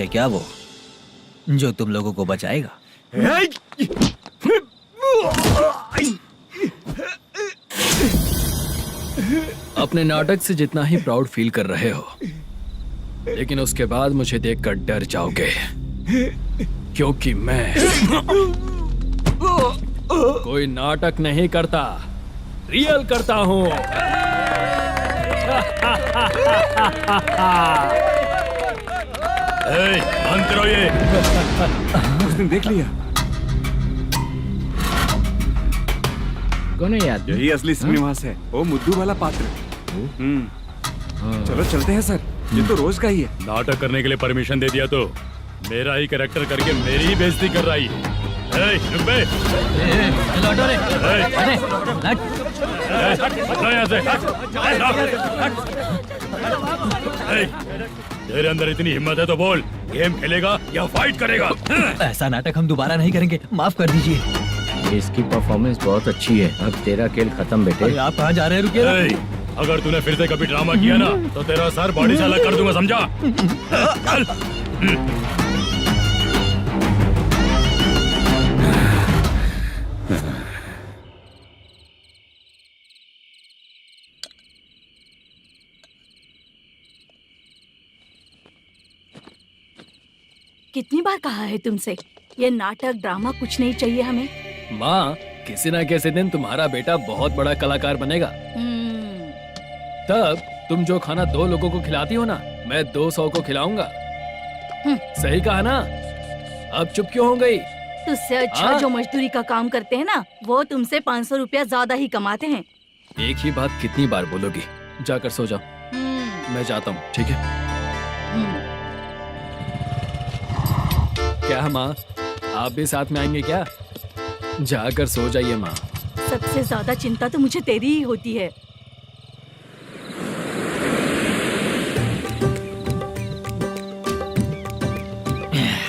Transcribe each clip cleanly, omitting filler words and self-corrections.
है क्या वो जो तुम लोगों को बचाएगा? अपने नाटक से जितना ही प्राउड फील कर रहे हो, लेकिन उसके बाद मुझे देखकर डर जाओगे, क्योंकि मैं कोई नाटक नहीं करता, रियल करता हूँ। बंद करो ये। उसने देख लिया। कौन है याद? यही असली श्रीनिवास है, वो मुद्दू वाला पात्र। चलो चलते हैं सर, ये तो रोज का ही है। नाटक करने के लिए परमिशन दे दिया तो मेरा ही कैरेक्टर करके मेरी ही बेइज्जती कर रही है। रुक बे। लौटो रे। हटो यहाँ से। तेरे अंदर इतनी हिम्मत है तो बोल, गेम खेलेगा या फाइट करेगा? ऐसा नाटक हम दोबारा नहीं करेंगे, माफ कर दीजिए। इसकी परफॉर्मेंस बहुत अच्छी है। अब तेरा खेल खत्म बेटे। अरे आप कहाँ जा रहे हैं? रुकिए। अगर तूने फिर से कभी ड्रामा किया ना तो तेरा सर बॉडी से अलग कर दूंगा, समझा? चल। कितनी बार कहा है तुमसे, ये नाटक ड्रामा कुछ नहीं चाहिए हमें। माँ, किसी न किसी दिन तुम्हारा बेटा बहुत बड़ा कलाकार बनेगा। तब तुम जो खाना 2 लोगों को खिलाती हो ना, मैं 200 को खिलाऊंगा। सही कहा ना? अब चुप क्यों हो गई? तुझसे अच्छा जो मजदूरी का काम करते हैं ना, वो तुमसे 500 रुपया ज्यादा ही कमाते हैं। एक ही बात कितनी बार बोलोगी? जाकर सो जाओ। मैं जाता हूँ, ठीक है? क्या माँ, आप भी साथ में आएंगे क्या? जाकर सो जाइए माँ। सबसे ज्यादा चिंता तो मुझे तेरी ही होती है।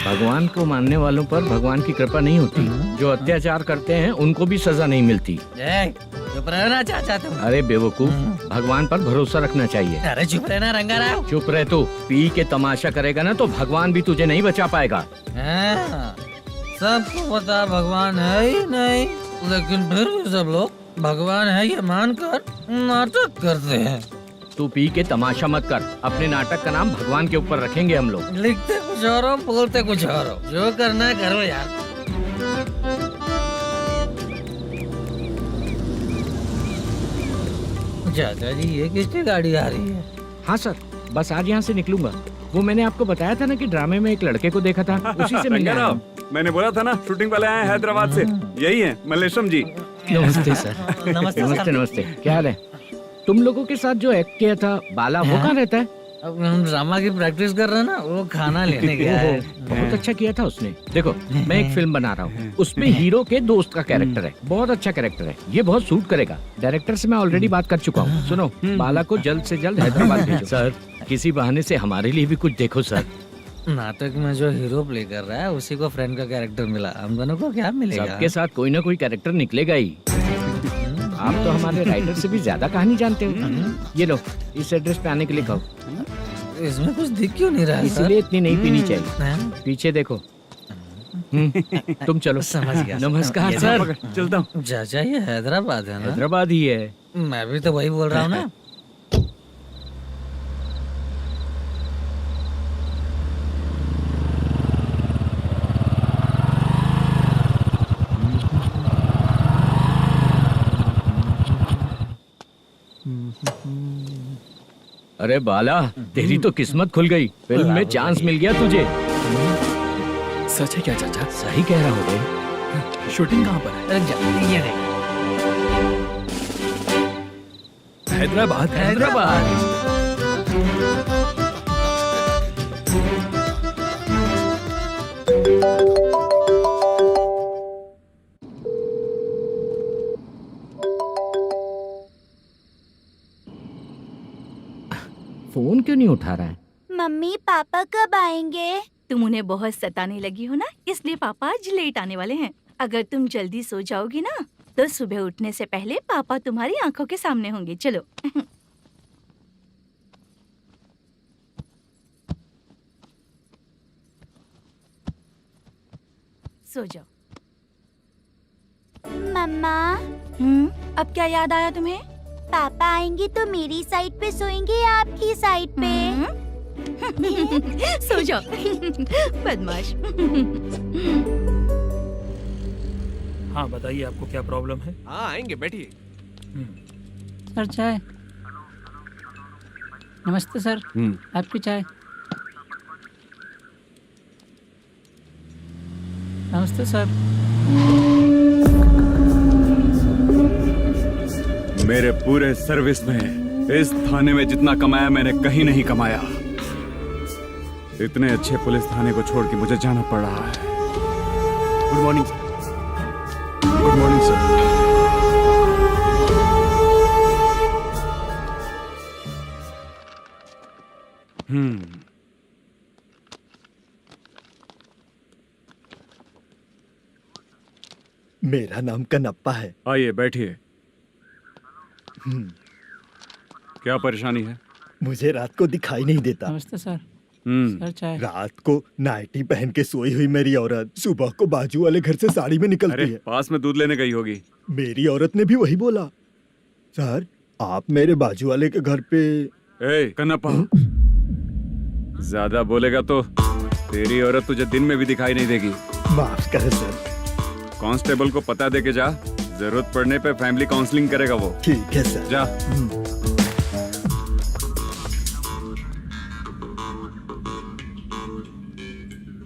भगवान को मानने वालों पर भगवान की कृपा नहीं होती। जो अत्याचार करते हैं उनको भी सजा नहीं मिलती। चुप रहना चाचा तुम। अरे बेवकूफ, भगवान पर भरोसा रखना चाहिए। अरे चुप रहना रंगाराव। चुप रह तू। पी के तमाशा करेगा ना तो भगवान भी तुझे नहीं बचा पाएगा। सबको पता भगवान है ही नहीं, लेकिन फिर भी सब लोग भगवान है ये मानकर नाटक करते हैं। तू पी के तमाशा मत कर। अपने नाटक का नाम भगवान के ऊपर रखेंगे हम लोग। लिखते कुछ और हो, बोलते कुछ और हो, जो करना है करो यार। चाचा जी, ये किसकी गाड़ी आ रही है? हाँ सर, बस आज यहाँ से निकलूंगा। वो मैंने आपको बताया था ना कि ड्रामे में एक लड़के को देखा था, उसी से मिलने आया हूँ। मैंने बोला था ना, शूटिंग वाले आए हैं हैदराबाद से। यही है मल्लेशम जी। नमस्ते सर। नमस्ते नमस्ते। क्या हाल है? तुम लोगों के साथ जो एक्ट किया था बाला, वो कहाँ रहता है? अब हम ड्रामा की प्रैक्टिस कर रहे हैं ना, वो खाना लेने गया है। बहुत अच्छा किया था उसने। देखो, मैं एक फिल्म बना रहा हूँ, उसमें हीरो के दोस्त का कैरेक्टर है। बहुत अच्छा कैरेक्टर है, ये बहुत सूट करेगा। डायरेक्टर से मैं ऑलरेडी बात कर चुका हूँ। सुनो, बाला को जल्द से जल्द हैदराबाद भेजो। सर, किसी बहाने से हमारे लिए भी कुछ देखो सर। नाटक में जो हीरो प्ले कर रहा है उसी को फ्रेंड का कैरेक्टर मिला, हम दोनों को क्या मिलेगा? सबके साथ कोई ना कोई कैरेक्टर निकलेगा ही। आप तो हमारे राइटर से भी ज्यादा कहानी जानते हो। ये लो, इस एड्रेस पे आने के लिए कहो। इसमें कुछ दिख क्यों नहीं रहा? इसलिए इतनी नहीं पीनी चाहिए। पीछे देखो। तुम चलो। समझ गया। नमस्कार सर। चलता हूँ। चाचा, ये हैदराबाद है ना? हैदराबाद ही है। मैं भी तो वही बोल रहा हूँ ना। अरे बाला, तेरी तो किस्मत खुल गई। फिल्म में चांस मिल गया तुझे। सच है क्या चाचा? सही कह रहा हो। शूटिंग कहाँ पर है? ये देख। हैदराबाद। हैदराबाद। फोन क्यों नहीं उठा रहा है? मम्मी पापा कब आएंगे? तुम उन्हें बहुत सताने लगी हो ना, इसलिए पापा आज लेट आने वाले हैं। अगर तुम जल्दी सो जाओगी ना तो सुबह उठने से पहले पापा तुम्हारी आंखों के सामने होंगे। चलो। सो जाओ। मम्मा, अब क्या याद आया तुम्हें? पापा आएंगे तो मेरी साइड पे सोएंगे या आपकी साइड पे? सो जाओ। बदमाश। हाँ बताइए, आपको क्या प्रॉब्लम है? हाँ आएंगे, बैठिए। सर चाय। नमस्ते सर, आपकी चाय। नमस्ते सर। मेरे पूरे सर्विस में इस थाने में जितना कमाया मैंने कहीं नहीं कमाया। इतने अच्छे पुलिस थाने को छोड़ के मुझे जाना पड़ रहा है। Good morning sir. Good morning sir. मेरा नाम कनप्पा है। आइए बैठिए। क्या परेशानी है? मुझे रात को दिखाई नहीं देता। नमस्ते सर। सर चाय। रात को नाइटी पहन के सोई हुई मेरी औरत सुबह को बाजू वाले घर से साड़ी में निकलती अरे है। पास में दूध लेने गई होगी। मेरी औरत ने भी वही बोला। सर, आप मेरे बाजू वाले के घर पे। ए कन्नप्पा, ज्यादा बोलेगा तो तेरी औरत तुझे दिन में भी दिखाई नहीं देगी। माफ करें सर। कांस्टेबल को पता दे के जा, जरूरत पड़ने पे फैमिली काउंसलिंग करेगा वो। ठीक है सर। जा।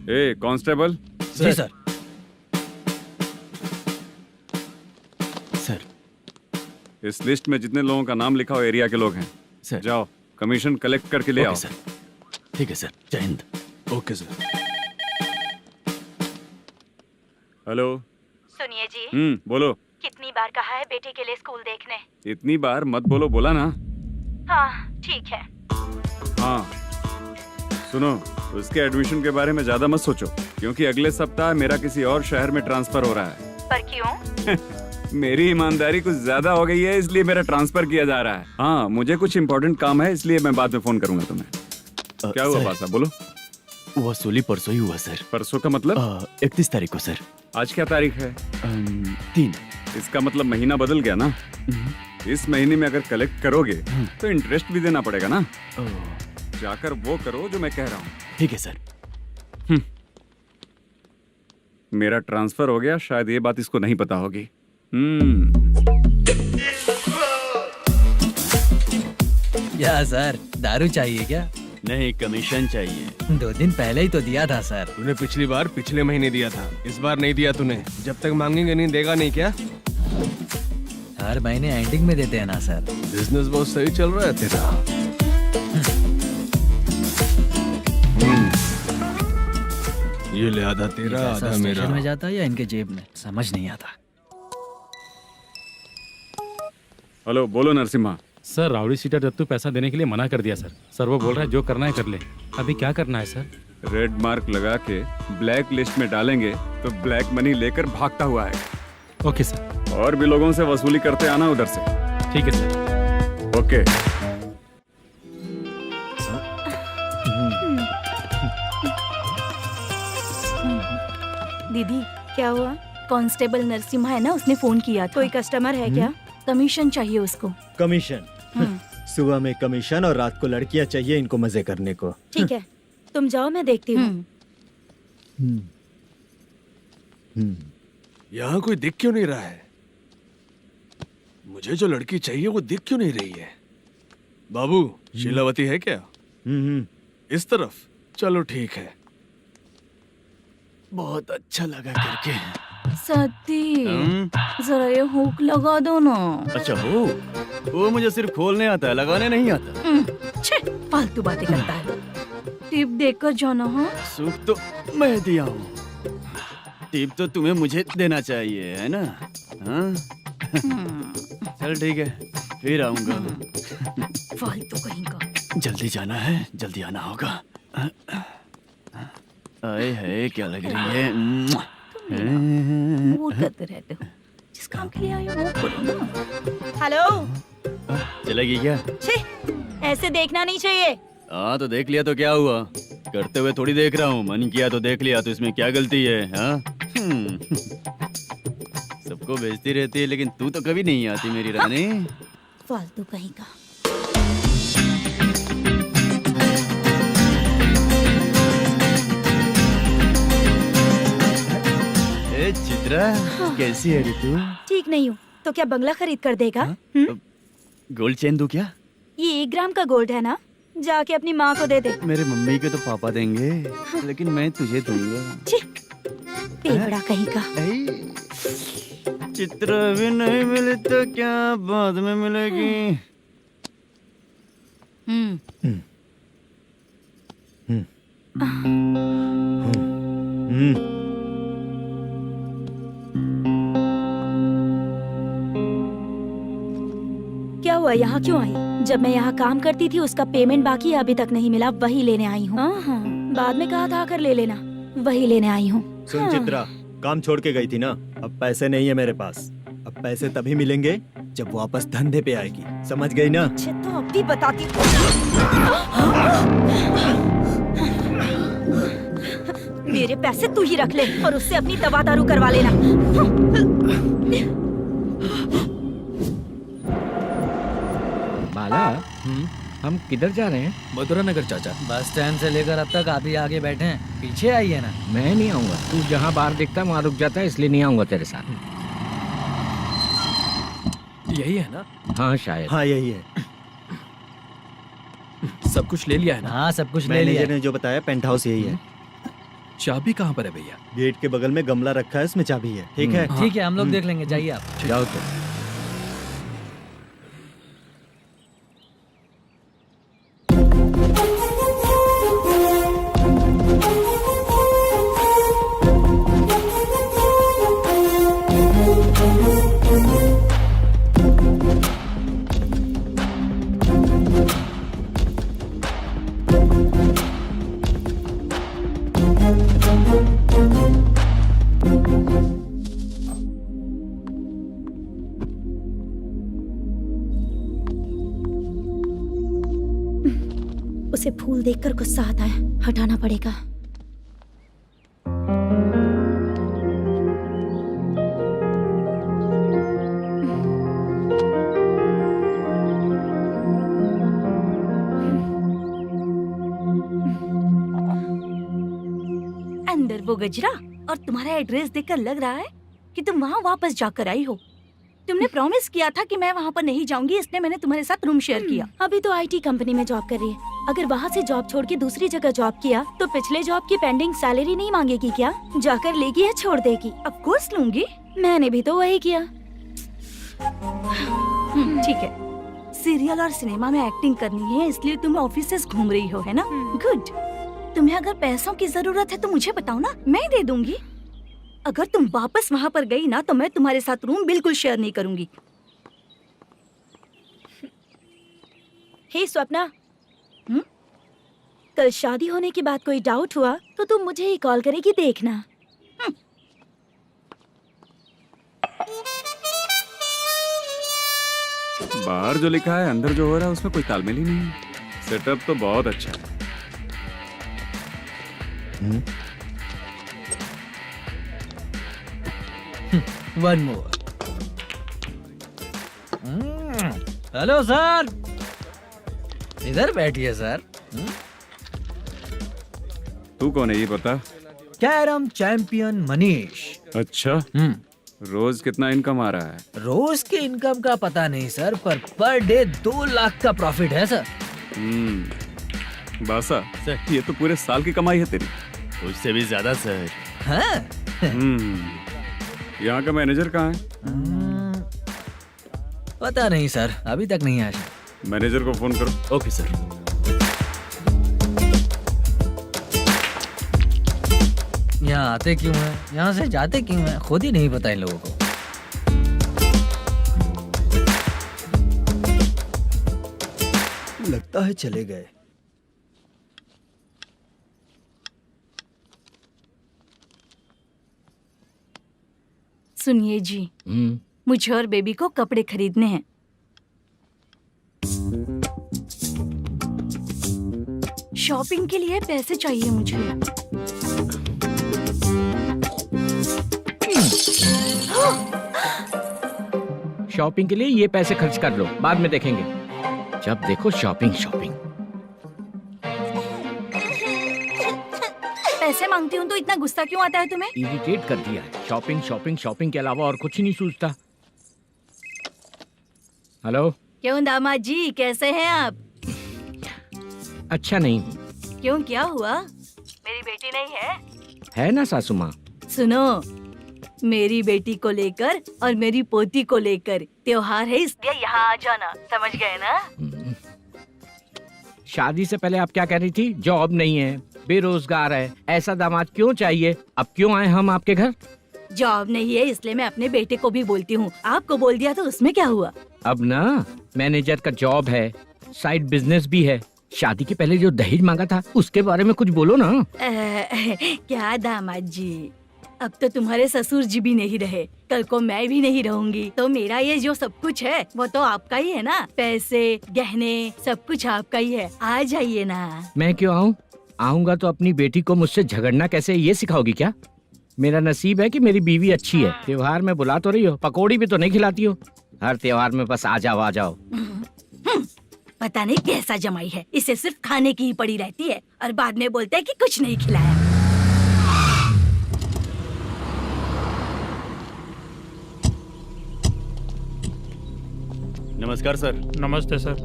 ए कांस्टेबल। जी सर। सर। इस लिस्ट में जितने लोगों का नाम लिखा हो एरिया के लोग हैं। सर। जाओ कमीशन कलेक्ट करके ले आओ। सर। ठीक है सर, जय हिंद। Okay sir. हेलो। सुनिए जी, बोलो। कितनी बार कहा है बेटे के लिए स्कूल देखने? इतनी बार मत बोलो, बोला ना। हाँ ठीक है। हाँ सुनो, उसके एडमिशन के बारे में ज्यादा मत सोचो, क्योंकि अगले सप्ताह मेरा किसी और शहर में ट्रांसफर हो रहा है। पर क्यों? मेरी ईमानदारी कुछ ज्यादा हो गई है, इसलिए मेरा ट्रांसफर किया जा रहा है। हाँ मुझे कुछ इम्पोर्टेंट काम है, इसलिए मैं बाद में फोन करूंगा तुम्हें। क्या हुआ पासा, बोलो। वसूली परसों ही हुआ सर। परसों का मतलब? 31 तारीख को सर। आज क्या तारीख है? 3। इसका मतलब महीना बदल गया ना। इस महीने में अगर कलेक्ट करोगे तो इंटरेस्ट भी देना पड़ेगा ना। जाकर वो करो जो मैं कह रहा हूँ। ठीक है सर। मेरा ट्रांसफर हो गया, शायद ये बात इसको नहीं पता होगी। क्या सर, दारू चाहिए क्या? नहीं, कमीशन चाहिए। 2 दिन पहले ही तो दिया था सर। तूने पिछली बार पिछले महीने दिया था, इस बार नहीं दिया तूने। जब तक मांगेंगे नहीं देगा नहीं क्या? हर महीने एंडिंग में देते हैं ना सर। बिजनेस बहुत सही चल रहा है तेरा। ये ले आधा तेरा, आधा मेरा। में जाता है या इनके जेब में, समझ नहीं आता। हेलो, बोलो Narasimha. Sir rowdy seater Dattu पैसा देने के लिए मना कर दिया सर। सर वो बोल रहा है जो करना है कर ले। अभी क्या करना है सर? रेड मार्क लगा के ब्लैक लिस्ट में डालेंगे तो ब्लैक मनी लेकर भागता हुआ है। Okay sir. और भी लोगों से वसूली करते आना उधर से। ठीक है सर। ओके। दीदी क्या हुआ? कांस्टेबल नरसिम्हा है ना, उसने फोन किया था। कोई कस्टमर है क्या? कमीशन चाहिए उसको। कमीशन? सुबह में कमीशन और रात को लड़कियां चाहिए इनको मजे करने को। ठीक है, तुम जाओ, मैं देखती हूँ। यहाँ कोई दिख क्यों नहीं रहा है? मुझे जो लड़की चाहिए वो दिख क्यों नहीं रही है? बाबू, शीलावती है क्या? इस तरफ? चलो ठीक है। बहुत अच्छा लगा करके। सती, जरा ये हुक लगा दो ना। अच्छा वो मुझे सिर्फ खोलने आता है, लगाने नहीं आता। छे, फालतू बातें करता है। टिप देकर जाना। हाँ, सुख तो मैं दिया हूँ, टिप तो तुम्हें मुझे देना चाहिए, है ना? हाँ? चल ठीक है, फिर आऊंगा। फालतू कहीं का। जल्दी जाना है, जल्दी आना होगा। आए है, क्या लग रही है? वो करते रहते हो। जिस काम के लिए आए हो वो करो ना। हेलो, चलेगी क्या? छे, ऐसे देखना नहीं चाहिए। हाँ तो देख लिया तो क्या हुआ? करते हुए थोड़ी देख रहा हूँ, मन किया तो देख लिया, तो इसमें क्या गलती है? हाँ सबको भेजती रहती है लेकिन तू तो कभी नहीं आती मेरी रानी। फालतू कहीं का। ए चित्रा, कैसी है रे तू? ठीक नहीं हूँ तो क्या बंगला खरीद कर देगा? गोल्ड चेन दूं क्या? ये 1 ग्राम का गोल्ड है ना, जाके अपनी माँ को दे दे। मेरे मम्मी के तो पापा देंगे, लेकिन मैं तुझे दूंगा। पेवड़ा कहीं का। चित्रा भी नहीं मिली तो क्या बाद में मिलेगी। क्या हुआ, यहाँ क्यों आई? जब मैं यहाँ काम करती थी उसका पेमेंट बाकी अभी तक नहीं मिला, वही लेने आई हूँ। बाद में कहा था आकर ले लेना, वही लेने आई हूँ। सुन चित्रा, काम छोड़ के गई थी ना, अब पैसे नहीं है मेरे पास। अब पैसे तभी मिलेंगे जब वापस धंधे पे आएगी, समझ गई ना? अच्छा तो अब भी बताती। मेरे पैसे तू ही रख ले और उससे अपनी दवा दारू करवा लेना। बाला, हम किधर जा रहे हैं? मथुरा नगर चाचा। बस स्टैंड से लेकर अब तक आप ही आगे बैठे हैं, पीछे आइए ना। मैं नहीं आऊंगा, तू जहाँ बाहर दिखता वहाँ रुक जाता है, इसलिए नहीं आऊंगा तेरे साथ। यही है ना? हाँ शायद। हाँ यही है। सब कुछ ले लिया है ना? हाँ सब कुछ ले लिया। मैनेजर ने जो बताया पेंट हाउस यही है। चाबी कहाँ पर है भैया? गेट के बगल में गमला रखा है, उसमें चाबी है। ठीक है? ठीक है, हम लोग देख लेंगे, जाइए आप। जाओ तो। उसे फूल देखकर गुस्सा आता है, हटाना पड़ेगा। अंदर वो गजरा और तुम्हारा एड्रेस देखकर लग रहा है कि तुम वहाँ वापस जाकर आई हो। तुमने प्रॉमिस किया था कि मैं वहाँ पर नहीं जाऊंगी, इसलिए मैंने तुम्हारे साथ रूम शेयर किया। अभी तो आईटी कंपनी में जॉब कर रही है, अगर वहाँ से जॉब छोड़ के दूसरी जगह जॉब किया तो पिछले जॉब की पेंडिंग सैलरी नहीं मांगेगी क्या? जाकर लेगी या छोड़ देगी? ऑफ कोर्स लूंगी, मैंने भी तो वही किया। ठीक है, सीरियल और सिनेमा में एक्टिंग करनी है, इसलिए तुम ऑफिसेस घूम रही हो, है ना? गुड। तुम्हें अगर पैसों की जरूरत है तो मुझे बताओ ना, मैं दे दूंगी। अगर तुम वापस वहाँ पर गई ना तो मैं तुम्हारे साथ रूम बिल्कुल शेयर नहीं करूंगी। हे स्वप्ना, कल शादी होने की बात कोई डाउट हुआ तो तुम मुझे ही कॉल करेगी, देखना। बाहर जो लिखा है अंदर जो हो रहा है उसमें कोई तालमेल ही नहीं है। सेटअप तो बहुत अच्छा है। One more. हेलो सर, इधर बैठिए सर। तू कौन है ये बता? Carrom champion Manish. अच्छा, रोज कितना इनकम आ रहा है? रोज के इनकम का पता नहीं सर, पर डे 2 लाख का प्रॉफिट है सर। बासा, ये तो पूरे साल की कमाई है तेरी। उससे भी ज्यादा सर। हाँ? यहाँ का मैनेजर कहाँ है? पता नहीं सर, अभी तक नहीं आया। मैनेजर को फोन करो। Okay sir. यहाँ आते क्यों हैं, यहाँ से जाते क्यों हैं, खुद ही नहीं पता इन लोगों को। लगता है चले गए। सुनिए जी, मुझे और बेबी को कपड़े खरीदने हैं। शॉपिंग के लिए पैसे चाहिए मुझे। शॉपिंग के लिए ये पैसे खर्च कर लो, बाद में देखेंगे। जब देखो शॉपिंग शॉपिंग। पैसे मांगती हूँ तो इतना गुस्सा क्यों आता है तुम्हें? इरिटेट कर दिया है। शॉपिंग शॉपिंग शॉपिंग के अलावा और कुछ ही नहीं सूझता। हेलो। क्यों दामाद जी, कैसे हैं आप? अच्छा नहीं। क्यों, क्या हुआ? मेरी बेटी नहीं है? है ना सासू माँ। सुनो, मेरी बेटी को लेकर और मेरी पोती को लेकर त्योहार है, इसलिए यहाँ आ जाना, समझ गए ना? शादी से पहले आप क्या कह रही थी? जॉब नहीं है, बेरोजगार है, ऐसा दामाद क्यों चाहिए? अब क्यों आए हम आपके घर? जॉब नहीं है इसलिए मैं अपने बेटे को भी बोलती हूँ, आपको बोल दिया तो उसमें क्या हुआ? अब ना मैनेजर का जॉब है, साइड बिजनेस भी है। शादी के पहले जो दहेज मांगा था उसके बारे में कुछ बोलो ना। क्या दामाद जी, अब तो तुम्हारे ससुर जी भी नहीं रहे, कल को मैं भी नहीं रहूंगी, तो मेरा ये जो सब कुछ है वो तो आपका ही है ना। पैसे, गहने, सब कुछ आपका ही है। आ जाइए ना। मैं क्यों आऊँ? आऊंगा तो अपनी बेटी को मुझसे झगड़ना कैसे ये सिखाओगी क्या? मेरा नसीब है कि मेरी बीवी अच्छी है। त्योहार में बुला तो रही हो, पकौड़ी भी तो नहीं खिलाती हो। हर त्योहार में बस आ जाओ आ जाओ। पता नहीं कैसा जमाई है, इसे सिर्फ खाने की ही पड़ी रहती है और बाद में बोलते हैं कि कुछ नहीं खिलाया। नमस्कार सर। नमस्ते सर।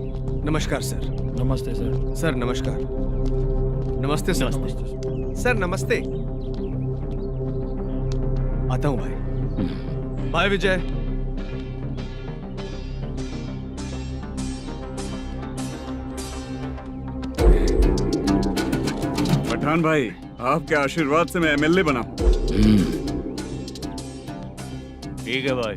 नमस्कार सर। नमस्ते सर। सर नमस्कार। नमस्ते सर। सर नमस्ते। आता हूँ भाई। बाय विजय। पठान भाई, आपके आशीर्वाद से मैं एमएलए बना हूँ। ठीक है भाई।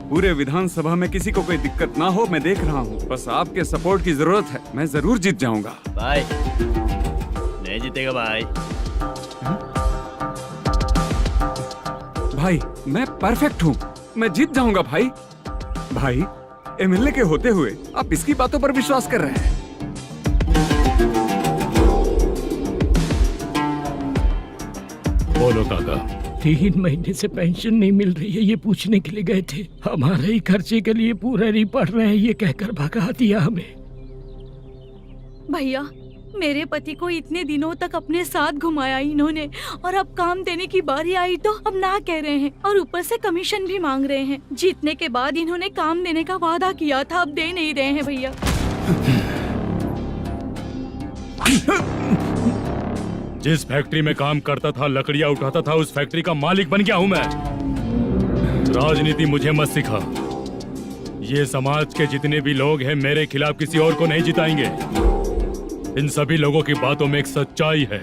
पूरे विधानसभा में किसी को कोई दिक्कत ना हो, मैं देख रहा हूँ। बस आपके सपोर्ट की जरूरत है, मैं जरूर जीत जाऊंगा। भाई नहीं जीतेगा भाई। भाई मैं परफेक्ट हूँ, मैं जीत जाऊंगा भाई। भाई एमएलए के होते हुए आप इसकी बातों पर विश्वास कर रहे हैं? बोलो काका। 3 महीने से पेंशन नहीं मिल रही है, ये पूछने के लिए गए थे। हमारे ही खर्चे के लिए पूरा नहीं पड़ रहे हैं, ये कहकर भगा दिया हमें। भैया, मेरे पति को इतने दिनों तक अपने साथ घुमाया इन्होंने, और अब काम देने की बारी आई तो अब ना कह रहे हैं और ऊपर से कमीशन भी मांग रहे हैं। जीतने के बाद इन्होंने काम देने का वादा किया था, अब दे नहीं रहे हैं भैया। जिस फैक्ट्री में काम करता था, लकड़ियां उठाता था, उस फैक्ट्री का मालिक बन गया हूं मैं। राजनीति मुझे मत सिखा। ये समाज के जितने भी लोग हैं मेरे खिलाफ किसी और को नहीं जिताएंगे। इन सभी लोगों की बातों में एक सच्चाई है।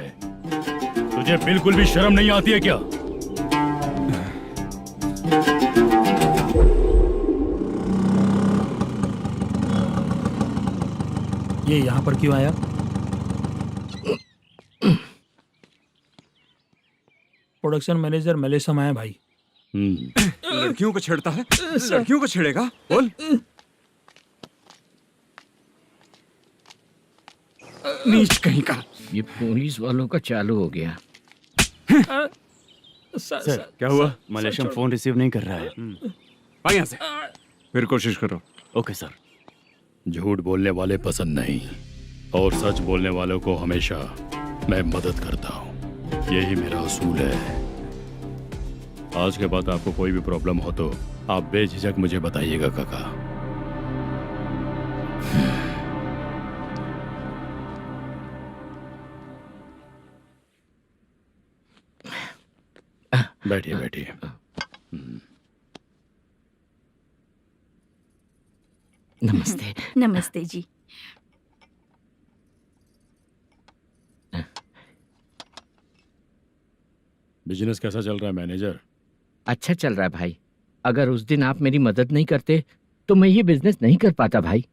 तुझे बिल्कुल भी शर्म नहीं आती है क्या? ये यहाँ पर क्यों आया? प्रोडक्शन मैनेजर मलेशम आया भाई। लड़कियों को छेड़ता है, लड़कियों को छेड़ेगा? बोल। नीच कहीं का। ये पुलिस वालों का चालू हो गया। सर क्या हुआ? मलेशियन फोन रिसीव नहीं कर रहा है। आ यहाँ से, फिर कोशिश करो। Okay sir. झूठ बोलने वाले पसंद नहीं, और सच बोलने वालों को हमेशा मैं मदद करता हूँ। यही मेरा असूल है। आज के बाद आपको कोई भी प्रॉब्लम हो तो आप बेझिझक मुझे बताइएगा काका। बैठिए बैठिए। नमस्ते। नमस्ते जी। बिजनेस कैसा चल रहा है मैनेजर? अच्छा चल रहा है भाई। अगर उस दिन आप मेरी मदद नहीं करते तो मैं ये बिजनेस नहीं कर पाता भाई।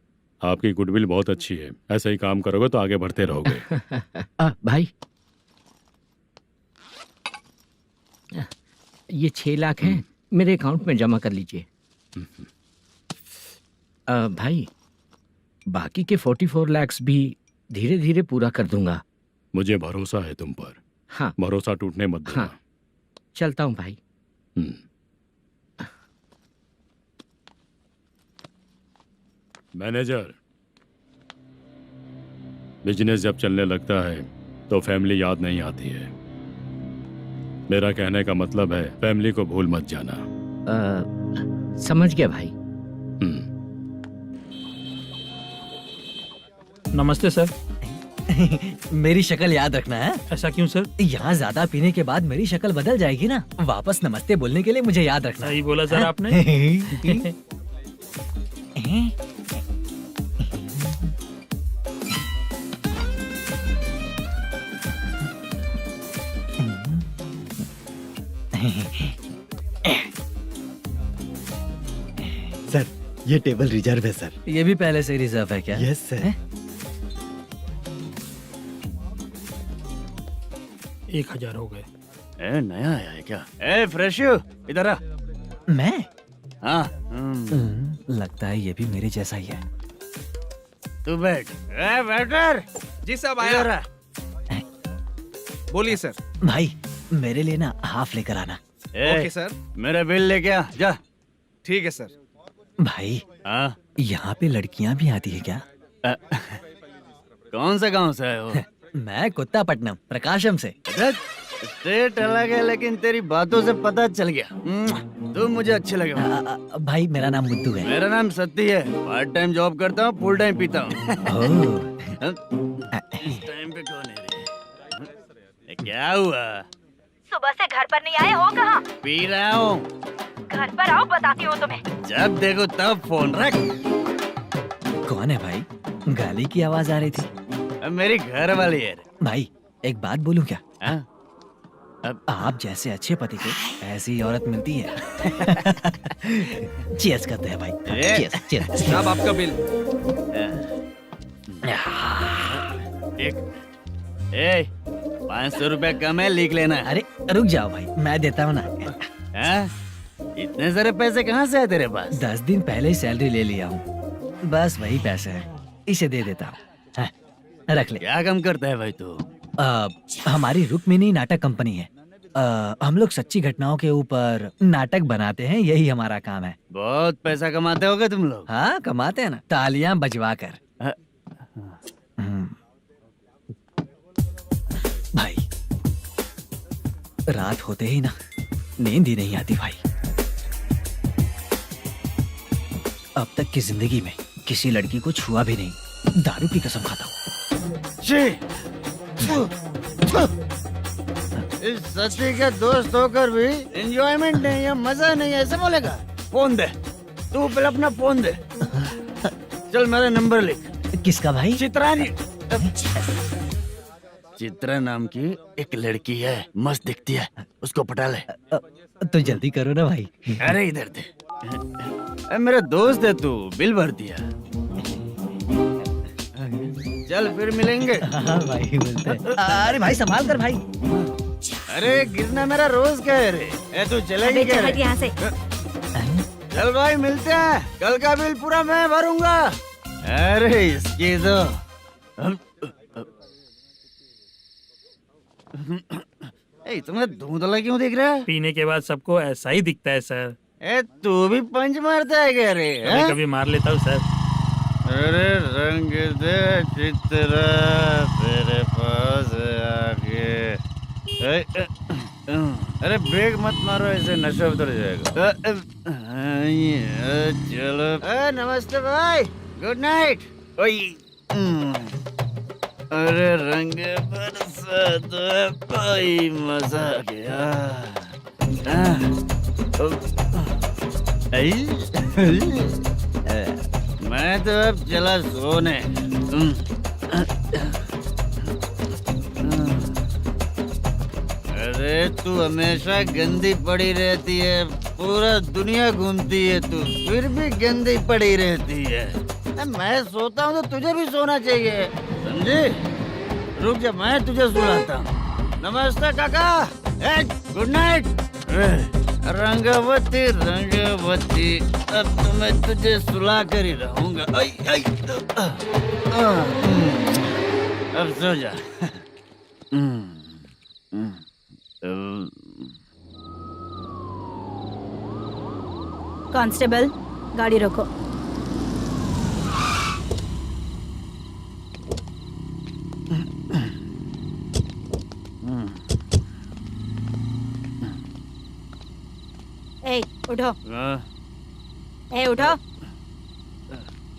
आपकी गुडविल बहुत अच्छी है, ऐसा ही काम करोगे तो आगे बढ़ते रहोगे। भाई ये 6 लाख हैं, मेरे अकाउंट में जमा कर लीजिए। भाई बाकी के 44 लाख भी धीरे धीरे पूरा कर दूंगा। मुझे भरोसा है तुम पर। हाँ। भरोसा टूटने मत देना। हाँ। चलता हूँ भाई। मैनेजर, बिजनेस जब चलने लगता है तो फैमिली याद नहीं आती है। मेरा कहने का मतलब है फैमिली को भूल मत जाना। समझ गया भाई। नमस्ते सर। मेरी शक्ल याद रखना है। ऐसा क्यों सर? यहाँ ज्यादा पीने के बाद मेरी शक्ल बदल जाएगी ना। वापस नमस्ते बोलने के लिए मुझे याद रखना। सही बोला सर आपने। सर ये टेबल रिजर्व है सर। ये भी पहले से रिजर्व है क्या? Yes sir. 1000 हो गए। ए नया आया है क्या? ए फ्रेश इधर आ। मैं? हाँ लगता है ये भी मेरे जैसा ही है। तू बैठ। ए वेटर। जी साहब इधर आ। बोलिए सर। भाई मेरे लिए ना हाफ लेकर आना। Okay sir. मेरा बिल लेके आ जा। ठीक है सर। भाई हाँ यहाँ पे लड़कियाँ भी आती है क्या? कौन सा गांव से आए हो? मैं कुत्तापट्टनम प्रकाशम से। स्टेट अलग है लेकिन तेरी बातों से पता चल गया। तुम मुझे अच्छे लगे हो। भाई मेरा नाम मुद्दू है। मेरा नाम सत्ती है। पार्ट टाइम जॉब करता हूँ, फुल टाइम पीता हूँ। इस टाइम पे कौन है रे? क्या हुआ? सुबह से घर पर नहीं आए हो? कहाँ? पी रहा हूँ। घर पर आओ, बताती हूँ तुम्हें। जब देखो तब फोन रख। कौन है भाई? गाली की आवाज आ रही थी। मेरी घर वाली है। भाई एक बात बोलूं क्या? अब आप जैसे अच्छे पति को ऐसी औरत मिलती है। चीयर्स करते हैं भाई। Cheers cheers. साहब आपका बिल। एक 500 रुपया कम है, लिख लेना। अरे रुक जाओ भाई, मैं देता हूँ ना। इतने सारे पैसे कहाँ से आए तेरे पास? 10 दिन पहले ही सैलरी ले लिया हूँ। बस वही पैसे हैं, इसे दे देता हूँ। रख ले। क्या काम करता है भाई तू? हमारी रुक्मिनी नाटक कंपनी है। हम लोग सच्ची घटनाओं के ऊपर नाटक बनाते हैं, यही हमारा काम है। बहुत पैसा कमाते होगे तुम लोग। हाँ कमाते हैं ना, तालियां बजवा कर। भाई रात होते ही ना नींद ही नहीं आती भाई। अब तक की जिंदगी में किसी लड़की को छुआ भी नहीं, दारू की कसम खाता हूँ। इस सच्ची के दोस्त होकर भी एंजॉयमेंट नहीं है, मजा नहीं है, ऐसे बोलेगा? फोन दे, तू पहले अपना फोन दे। चल मेरा नंबर लिख। किसका भाई? चित्रानी। चित्रा नाम की एक लड़की है, मस्त दिखती है, उसको पटा ले। तो जल्दी करो ना भाई। अरे इधर दे। मेरा दोस्त है तू, बिल भर दिया। चल फिर मिलेंगे। हाँ भाई मिलते हैं। अरे भाई संभाल कर भाई। अरे गिरना मेरा रोज का है रे। तू चलेगी क्या रे? यहाँ से। चल भाई मिलते हैं, कल का बिल पूरा मैं भरूंगा। अरे इसकी तो तुम्हें धुंधला क्यों दिख रहा है? पीने के बाद सबको ऐसा ही दिखता है सर। तू भी पंच मारता है क्या रे? कभी कभी मार लेता हूँ सर। अरे रंग दे चित्रा तेरे पास आके। अरे ब्रेक मत मारो, ऐसे नशा उतर जाएगा। चलो। नमस्ते भाई, गुड नाइट। अरे रंग बरसात भाई, मजा आ गया। मैं तो अब चला सोने। अरे तू हमेशा गंदी पड़ी रहती है, पूरा दुनिया घूमती है तू, फिर भी गंदी पड़ी रहती है। मैं सोता हूँ तो तुझे भी सोना चाहिए, समझे? रुक जा, मैं तुझे सुलाता हूँ। नमस्ते काका, गुड नाइट। रंगवती रंगवती, अब तो मैं तुझे सुला कर ही रहूंगा। अब सो जा। कांस्टेबल, गाड़ी रोको। उठो। हाँ, उठो।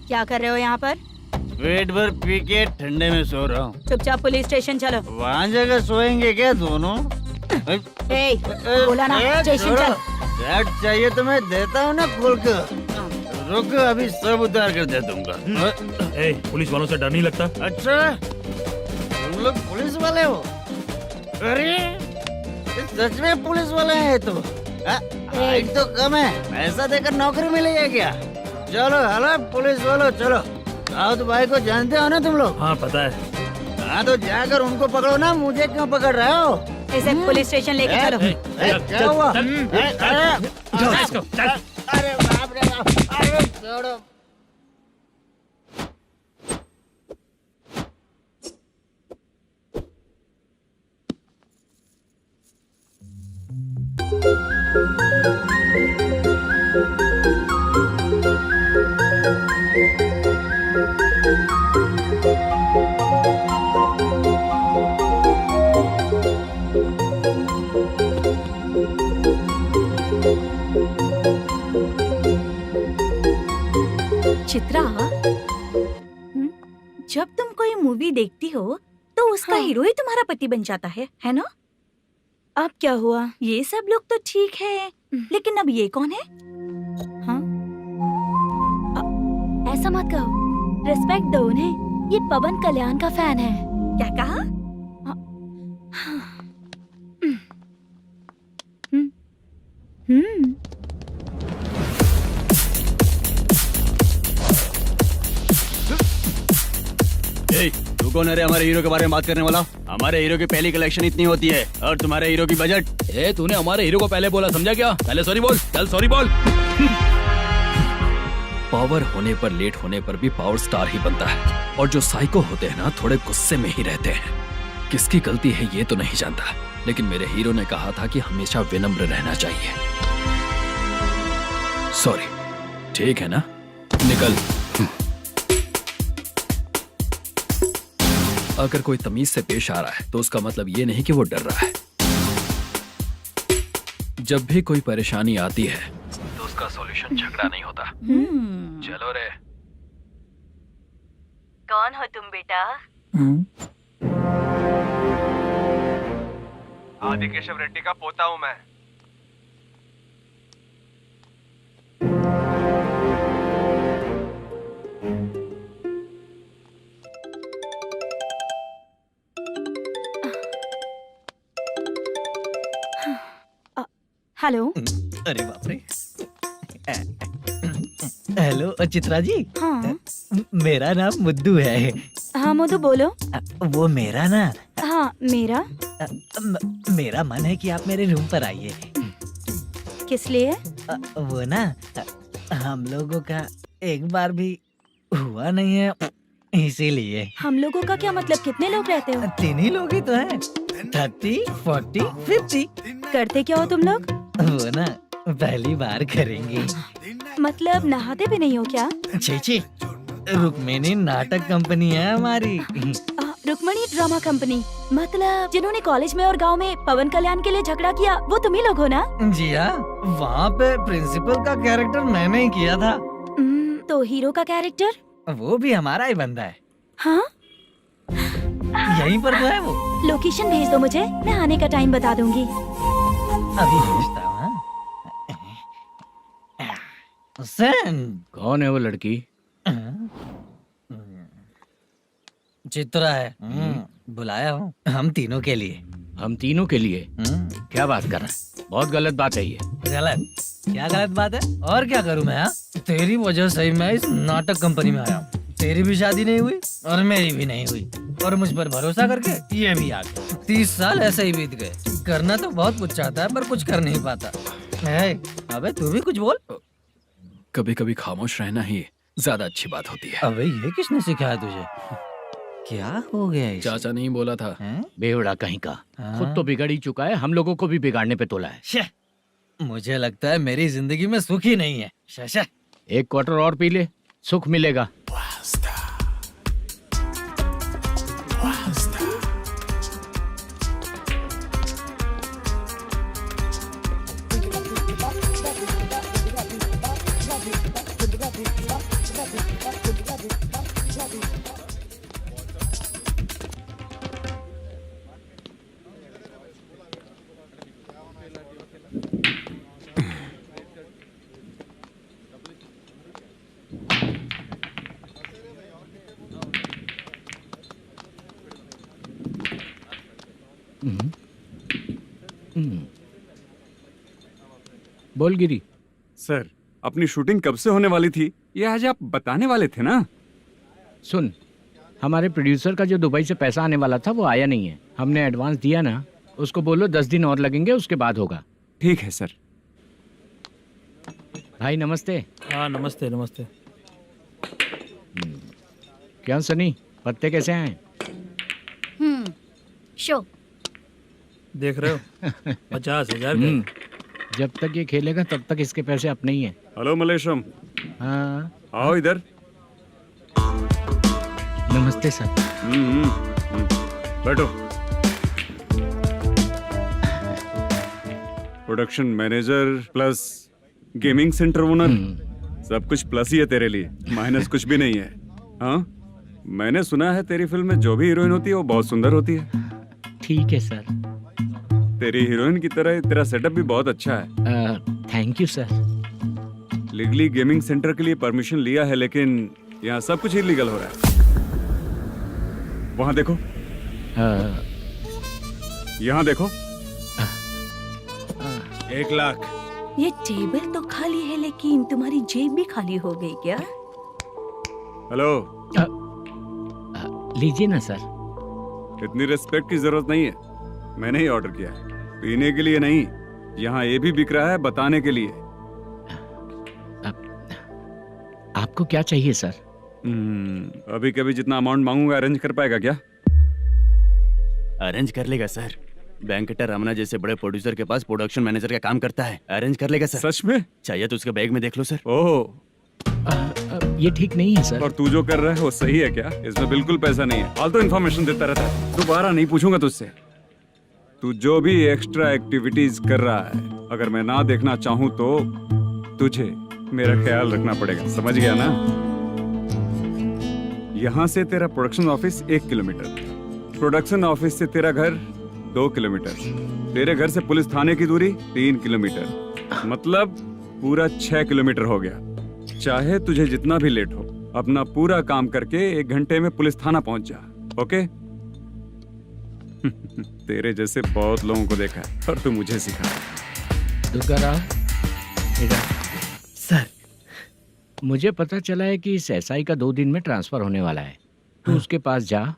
क्या कर रहे हो यहाँ पर? पेट भर पी के ठंडे में सो रहा हूँ। चुपचाप पुलिस स्टेशन चलो। वहाँ जगह सोएंगे क्या दोनों? बोला ना, स्टेशन चल। शर्ट चाहिए तो मैं देता हूँ ना खोल कर। रुक, अभी सब उतार कर दे दूंगा। पुलिस वालों से डर नहीं लगता? अच्छा, तुम लोग पुलिस वाले हो? अरे सच में पुलिस वाले हैं तो? हाइट तो कम है, पैसा देकर नौकरी मिलेगी क्या? चलो हेलो पुलिस वालों, चलो। राउत भाई को जानते हो ना तुम लोग? हाँ पता है। हाँ तो जाकर उनको पकड़ो ना, मुझे क्यों पकड़ रहे हो? इसे पुलिस स्टेशन लेके चलो। क्या हुआ? चल। अरे बाप रे बाप, अरे छोड़ो। चित्रा, जब तुम कोई मूवी देखती हो तो उसका हीरो ही तुम्हारा पति बन जाता है ना? अब क्या हुआ? ये सब लोग तो ठीक है, लेकिन अब ये कौन है? हाँ? ऐसा मत कहो, रिस्पेक्ट दो उन्हें। ये पवन कल्याण का फैन है। क्या कहा? तू कौन है रे हमारे हीरो के बारे में बात करने वाला? हमारे हीरो की पहली कलेक्शन इतनी होती है और तुम्हारे हीरो की बजट। तूने हमारे हीरो को पहले बोला, समझा क्या? पहले सॉरी बोल, चल सॉरी बोल। पावर होने पर, लेट होने पर भी पावर स्टार ही बनता है। और जो साइको होते हैं ना, थोड़े गुस्से में ही रहते हैं। किसकी गलती है ये तो नहीं जानता, लेकिन मेरे हीरो ने कहा था कि हमेशा विनम्र रहना चाहिए। सॉरी, ठीक है ना? निकल। अगर कोई तमीज से पेश आ रहा है तो उसका मतलब ये नहीं कि वो डर रहा है। जब भी कोई परेशानी आती है तो उसका सॉल्यूशन झगड़ा नहीं होता। चलो रे। कौन हो तुम बेटा? आदि केशव रेड्डी का पोता हूँ मैं। हेलो। अरे बाप रे। हेलो चित्रा जी। हाँ। मेरा नाम मुद्दू है। हाँ मधु बोलो। वो मेरा ना। हाँ मेरा। मेरा मन है कि आप मेरे रूम पर आइए। किस लिए? वो ना, हम लोगों का एक बार भी हुआ नहीं है, इसीलिए। हम लोगों का क्या मतलब? कितने लोग रहते हो? 3 ही लोग ही तो हैं। 30, 40, 50। करते क्या हो तुम लोग? वो ना पहली बार करेंगे। मतलब नहाते भी नहीं हो क्या? छी, रुक्मिणी नाटक कंपनी है हमारी। Rukmini drama company? मतलब जिन्होंने कॉलेज में और गांव में पवन कल्याण के लिए झगड़ा किया, वो तुम ही लोग हो ना? जी हाँ, वहाँ पे प्रिंसिपल का कैरेक्टर मैंने ही किया था। तो हीरो का कैरेक्टर? वो भी हमारा ही बंदा है। हाँ? यहीं पर तो है वो। लोकेशन भेज दो मुझे, मैं आने का टाइम बता दूंगी। अभी भेजता हूँ। कौन है वो लड़की? चित्रा है। बुलाया हूँ हम तीनों के लिए। हम तीनों के लिए? क्या बात कर रहा है? बहुत गलत बात है ये। गलत? क्या गलत बात है? और क्या करूँ मैं? तेरी वजह से ही मैं इस नाटक कंपनी में आया हूँ। तेरी भी शादी नहीं हुई और मेरी भी नहीं हुई, और मुझ पर भरोसा करके ये भी आ गया। 30 साल ऐसे ही बीत गए। करना तो बहुत कुछ चाहता है पर कुछ कर नहीं पाता। अबे तू भी कुछ बोल। कभी कभी खामोश रहना ही ज्यादा अच्छी बात होती है। अबे ये किसने सिखाया तुझे? क्या हो गया इसे? चाचा नहीं बोला था। बेवड़ा कहीं का। खुद तो बिगड़ ही चुका है, हम लोगों को भी बिगाड़ने पे तोला है। मुझे लगता है मेरी जिंदगी में सुख ही नहीं है। शशा, 1 क्वार्टर और पी ले, सुख मिलेगा। बोल गिरी। सर, अपनी शूटिंग कब से होने वाली थी ये आज आप बताने वाले थे ना? सुन, हमारे प्रोड्यूसर का जो दुबई से पैसा आने वाला था वो आया नहीं है। हमने एडवांस दिया ना, उसको बोलो 10 दिन और लगेंगे, उसके बाद होगा। ठीक है सर। भाई नमस्ते। हाँ नमस्ते नमस्ते। क्या सनी, पत्ते कैसे आए? शो। देख रहे हो 50,000 का। जब तक ये खेलेगा तब तक इसके पैसे अपने ही हैं। हेलो मलेशम, हाँ आओ इधर। नमस्ते सर। बैठो। Production manager plus gaming centre owner, सब कुछ प्लस ही है तेरे लिए, माइनस कुछ भी नहीं है। हाँ, मैंने सुना है तेरी फिल्म में जो भी हीरोइन होती है वो बहुत सुंदर होती है। ठीक है सर। तेरी हीरोइन की तरह तेरा सेटअप भी बहुत अच्छा है। Thank you sir. Legally gaming centre के लिए परमिशन लिया है, लेकिन यहाँ सब कुछ इलीगल हो रहा है। वहाँ देखो, यहाँ देखो। 1 लाख। ये टेबल तो खाली है लेकिन तुम्हारी जेब भी खाली हो गई क्या? हेलो, लीजिए ना सर। इतनी रिस्पेक्ट की जरूरत नहीं है, मैंने ही ऑर्डर किया है, पीने के लिए नहीं। यहाँ ये भी बिक रहा है बताने के लिए। आपको क्या चाहिए सर? अभी कभी जितना अमाउंट मांगूंगा अरेंज कर पाएगा क्या? अरेंज कर लेगा सर। वेंकटर रमना जैसे बड़े प्रोड्यूसर के पास प्रोडक्शन मैनेजर का काम करता है, अरेंज कर लेगा सर। सच में? चाहिए तो उसके बैग में देख लो सर। ओह, ये ठीक नहीं है सर। और तू जो कर रहा है वो सही है क्या? इसमें बिल्कुल पैसा नहीं है, फालतू इन्फॉर्मेशन देता रहता है। दोबारा नहीं पूछूंगा तुझसे। तू जो भी एक्स्ट्रा एक्टिविटीज कर रहा है, अगर मैं ना देखना चाहूँ तो तुझे मेरा ख्याल रखना पड़ेगा, समझ गया ना? यहाँ से तेरा production office 1 kilometre, production office से तेरा घर 2 किलोमीटर, तेरे घर से पुलिस थाने की दूरी 3 किलोमीटर, मतलब पूरा 6 किलोमीटर हो गया। चाहे तुझे जितना भी लेट हो, अपना पूरा काम करके 1 घंटे में पुलिस थाना पहुंच जा, ओके? तेरे जैसे बहुत लोगों को देखा है और तू मुझे सिखा। सर, मुझे पता चला है कि इस एसआई का 2 दिन में ट्रांसफर होने वाला है। तो उसके पास जा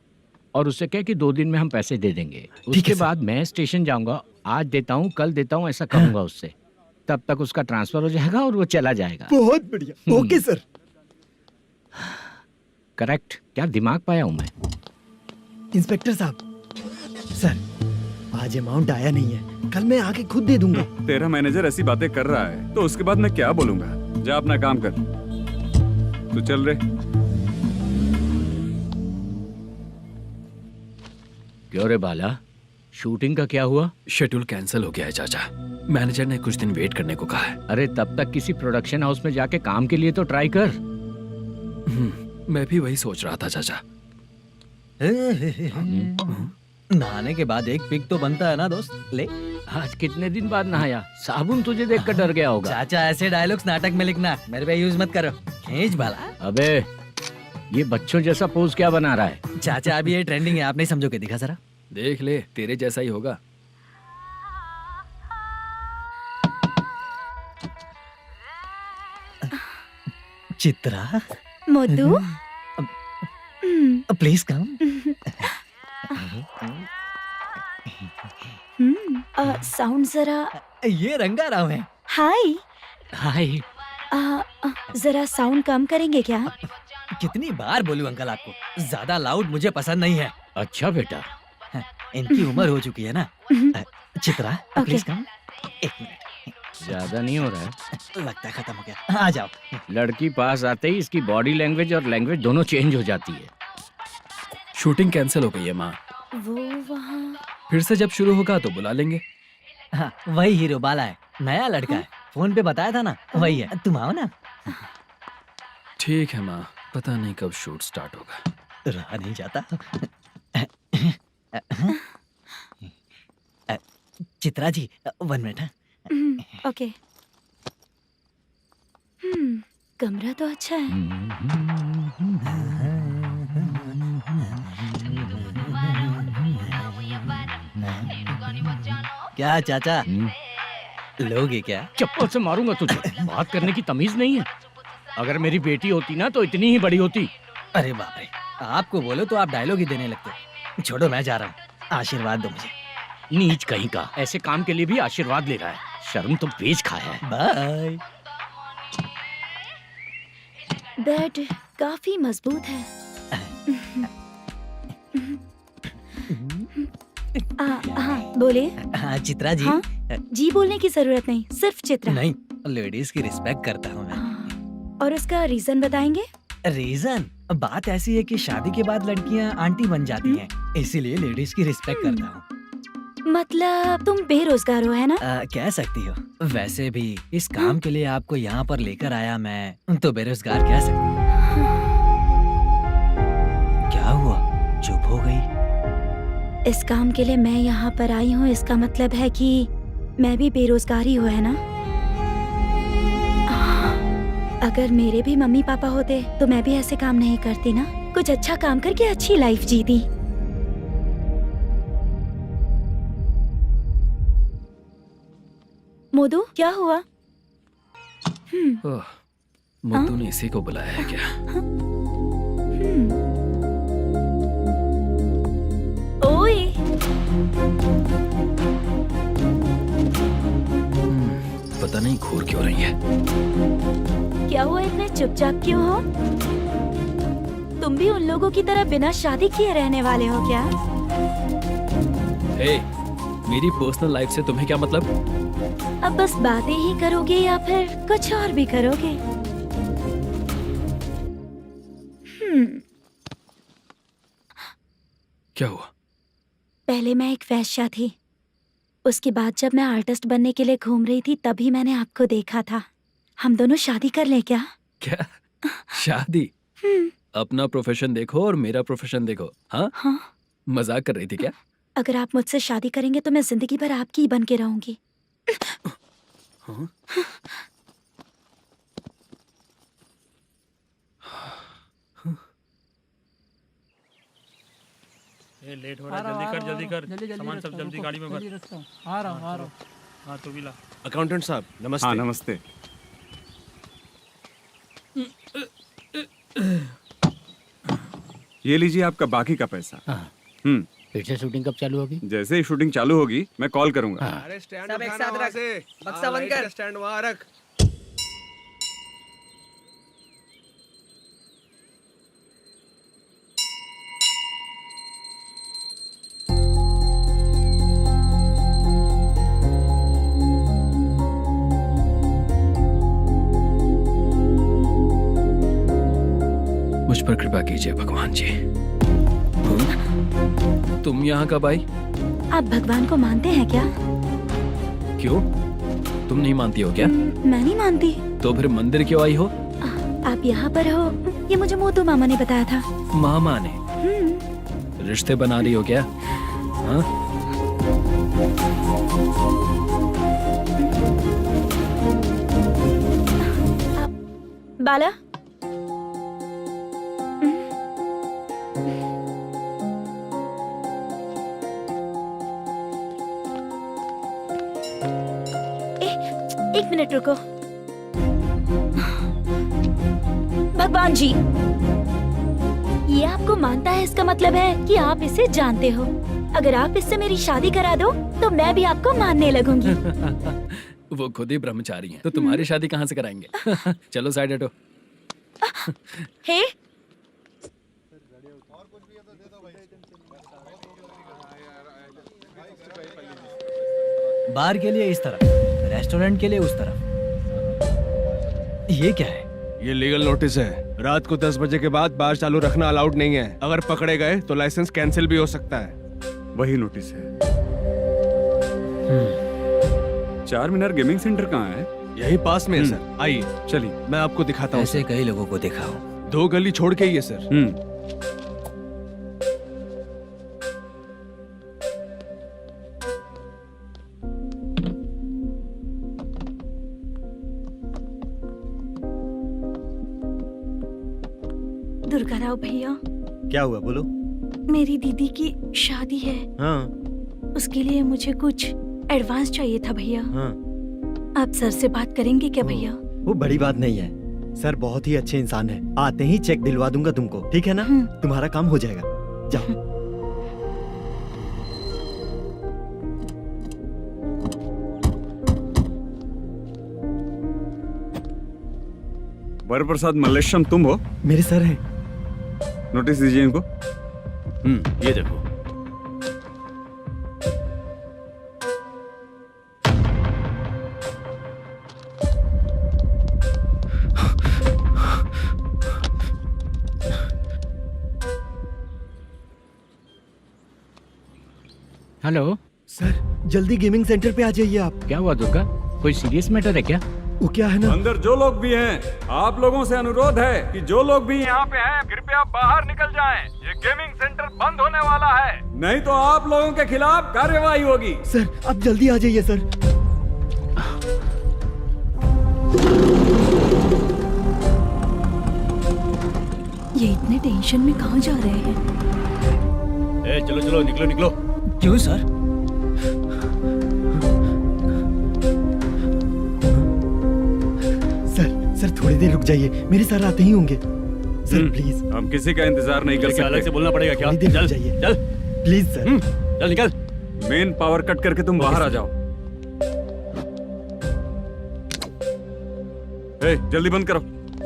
और उससे कह कि 2 दिन में हम पैसे दे देंगे। उसके बाद मैं स्टेशन जाऊंगा, आज देता हूँ कल देता हूँ ऐसा कहूंगा उससे। तब तक उसका ट्रांसफर हो जाएगा और वो चला जाएगा। बहुत बढ़िया, ओके सर। करेक्ट। क्या दिमाग पाया हूँ मैं। इंस्पेक्टर साहब, सर आज अमाउंट आया नहीं है, कल मैं आके खुद दे दूंगा। तेरा मैनेजर ऐसी बातें कर रहा है तो उसके बाद मैं क्या बोलूंगा? जा अपना काम कर। तू चल रे। क्यों रे बाला, शूटिंग का क्या हुआ? शेड्यूल कैंसिल हो गया है चाचा। मैनेजर ने कुछ दिन वेट करने को कहा है। अरे तब तक किसी प्रोडक्शन हाउस में जाके काम के लिए तो ट्राई कर। मैं भी वही सोच रहा था चाचा। नहाने के बाद एक पिक तो बनता है ना दोस्त। ले, आज कितने दिन बाद नहाया? साबुन तुझे देखकर डर गया होगा। चाचा ऐसे डायलॉग्स नाटक में लिखना, मेरे पे यूज मत करो। खींच बाला। अबे ये बच्चों जैसा पोज क्या बना रहा है? चाचा अभी ये ट्रेंडिंग है, आप नहीं समझोगे। दिखा जरा। देख ले, तेरे जैसा ही होगा। Chitra, Modu, please come. Sound जरा। ये रंगाराव है। हाय। हाय। जरा साउंड कम करेंगे क्या? कितनी बार बोलूं अंकल आपको, ज्यादा लाउड मुझे पसंद नहीं है। अच्छा बेटा, इनकी उम्र हो चुकी है ना। Chitra, please come. 1 मिनट। ज्यादा नहीं हो रहा है? लगता है खत्म हो गया। आ जाओ। लड़की पास आते ही इसकी बॉडी लैंग्वेज और लैंग्वेज दोनों चेंज हो जाती है। शूटिंग कैंसिल हो गई है माँ। वो वहाँ। फिर से जब शुरू होगा तो बुला लेंगे। हाँ, वही हीरो बाला है, नया लड़का है। फोन पे बताया था ना, वही है। तुम आओ ना। ठीक है माँ, पता नहीं कब शूट स्टार्ट होगा। रहा नहीं जाता। चित्रा जी 1 मिनट। ओके। कमरा तो अच्छा है। क्या चाचा लोगे क्या? चप्पल से मारूंगा तुझे। बात करने की तमीज नहीं है। अगर मेरी बेटी होती ना तो इतनी ही बड़ी होती। अरे बाप रे, आपको बोलो तो आप डायलॉग ही देने लगते। छोड़ो, मैं जा रहा हूँ, आशीर्वाद दो मुझे। नीच कहीं का, ऐसे काम के लिए भी आशीर्वाद ले रहा है। शर्म तो पेच खाया है। बाय। बेड काफी मजबूत है। हाँ बोले। हाँ चित्रा जी। हाँ? जी बोलने की जरूरत नहीं, सिर्फ चित्रा। नहीं, लेडीज की रिस्पेक्ट करता हूँ मैं। और उसका रीजन बताएंगे? रीजन बात ऐसी है कि शादी के बाद लड़कियाँ आंटी बन जाती हैं, इसीलिए लेडीज की रिस्पेक्ट करता हूँ। मतलब तुम बेरोजगार हो, है ना? कह सकती हो। वैसे भी इस काम के लिए आपको यहाँ पर लेकर आया मैं, तो बेरोजगार कह सकती हूँ। क्या हुआ, चुप हो गई? इस काम के लिए मैं यहाँ पर आई हूँ, इसका मतलब है कि मैं भी बेरोजगार ही हूँ, है ना? अगर मेरे भी मम्मी पापा होते तो मैं भी ऐसे काम नहीं करती ना। कुछ अच्छा काम करके अच्छी लाइफ जीती। मोदू, क्या हुआ? मुद्दू ने इसी को बुलाया है क्या? ओए, पता नहीं घूर क्यों रही है। क्या हुआ, इतने चुपचाप क्यों हो? तुम भी उन लोगों की तरह बिना शादी किए रहने वाले हो क्या? हे, मेरी पर्सनल लाइफ से तुम्हें क्या मतलब? अब बस बातें ही करोगे या फिर कुछ और भी करोगे? क्या हुआ? पहले मैं एक वेश्या थी, उसके बाद जब मैं आर्टिस्ट बनने के लिए घूम रही थी तभी मैंने आपको देखा था। हम दोनों शादी कर ले क्या? क्या शादी? अपना प्रोफेशन देखो और मेरा प्रोफेशन देखो। हाँ? हाँ। मजाक कर रही थी क्या? अगर आप मुझसे शादी करेंगे तो मैं जिंदगी भर आपकी ही बन के रहूंगी। हाँ? ये लेट हो रहा है, जल्दी कर। सामान सब जल्दी गाड़ी में भर। आ रहा हूँ। हाँ तो भी ला। अकाउंटेंट साहब नमस्ते। हाँ नमस्ते। ये लीजिए आपका बाकी का पैसा। फिर से शूटिंग कब चालू होगी? जैसे ही शूटिंग चालू होगी मैं कॉल करूंगा। अरे स्टैंड सब एक उठाना साथ वहाँ रख। से। बक्सा बंद कर। स्टैंड वहाँ रख। मुझ पर कृपा कीजिए भगवान जी। तुम यहाँ कब आई? आप भगवान को मानते हैं क्या? क्यों? तुम नहीं मानती हो क्या? मैं नहीं मानती। तो फिर मंदिर क्यों आई हो? आप यहाँ पर हो ये मुझे मोदू मामा ने बताया था। मामा ने? रिश्ते बना रही हो क्या? हाँ? बाला, एक मिनट रुको। भगवान जी, ये आपको मानता है, इसका मतलब है कि आप इसे जानते हो। अगर आप इससे मेरी शादी करा दो तो मैं भी आपको मानने लगूंगी। वो खुद ही ब्रह्मचारी हैं, तो तुम्हारी शादी कहाँ से कराएंगे? चलो साइड हटो। हे, बार के लिए इस तरफ, रेस्टोरेंट के लिए उस तरफ। ये क्या है? ये लीगल नोटिस है। रात को 10 बजे के बाद बार चालू रखना अलाउड नहीं है। अगर पकड़े गए तो लाइसेंस कैंसिल भी हो सकता है। वही नोटिस है। चार मीनार गेमिंग सेंटर कहाँ है? यही पास में है सर। आइए चलिए मैं आपको दिखाता हूँ। ऐसे कई लोगों को देखा हूँ। 2 गली छोड़ के ही है सर। दुर्गा राव भैया, क्या हुआ बोलो। मेरी दीदी की शादी है, हाँ उसके लिए मुझे कुछ एडवांस चाहिए था भैया। हाँ। आप सर से बात करेंगे क्या भैया? वो बड़ी बात नहीं है, सर बहुत ही अच्छे इंसान है। आते ही चेक दिलवा दूंगा तुमको, ठीक है ना? तुम्हारा काम हो जाएगा, जाओ। वरप्रसाद मल्लेश्वरम तुम हो? मेरे सर हैं। नोटिस दीजिए इनको। ये देखो। हेलो सर, जल्दी गेमिंग सेंटर पे आ जाइए आप। क्या हुआ दुर्गा? कोई सीरियस मैटर है क्या? वो क्या है ना, अंदर जो लोग भी हैं, आप लोगों से अनुरोध है कि जो लोग भी यहाँ पे हैं, कृपया बाहर निकल जाएं। ये गेमिंग सेंटर बंद होने वाला है, नहीं तो आप लोगों के खिलाफ कार्यवाही होगी। सर आप जल्दी आ जाइए सर। ये इतने टेंशन में कहाँ जा रहे हैं? चलो चलो, निकलो निकलो। क्यों सर? सर थोड़ी देर रुक जाइए, मेरे सर आते ही होंगे। Sir please. हम किसी का इंतजार नहीं कर सकते। अलग से बोलना पड़ेगा क्या? थोड़ी देर चल रुक जाइए चल प्लीज सर। चल निकल। मेन पावर कट करके तुम बाहर आ जाओ। जल्दी बंद करो।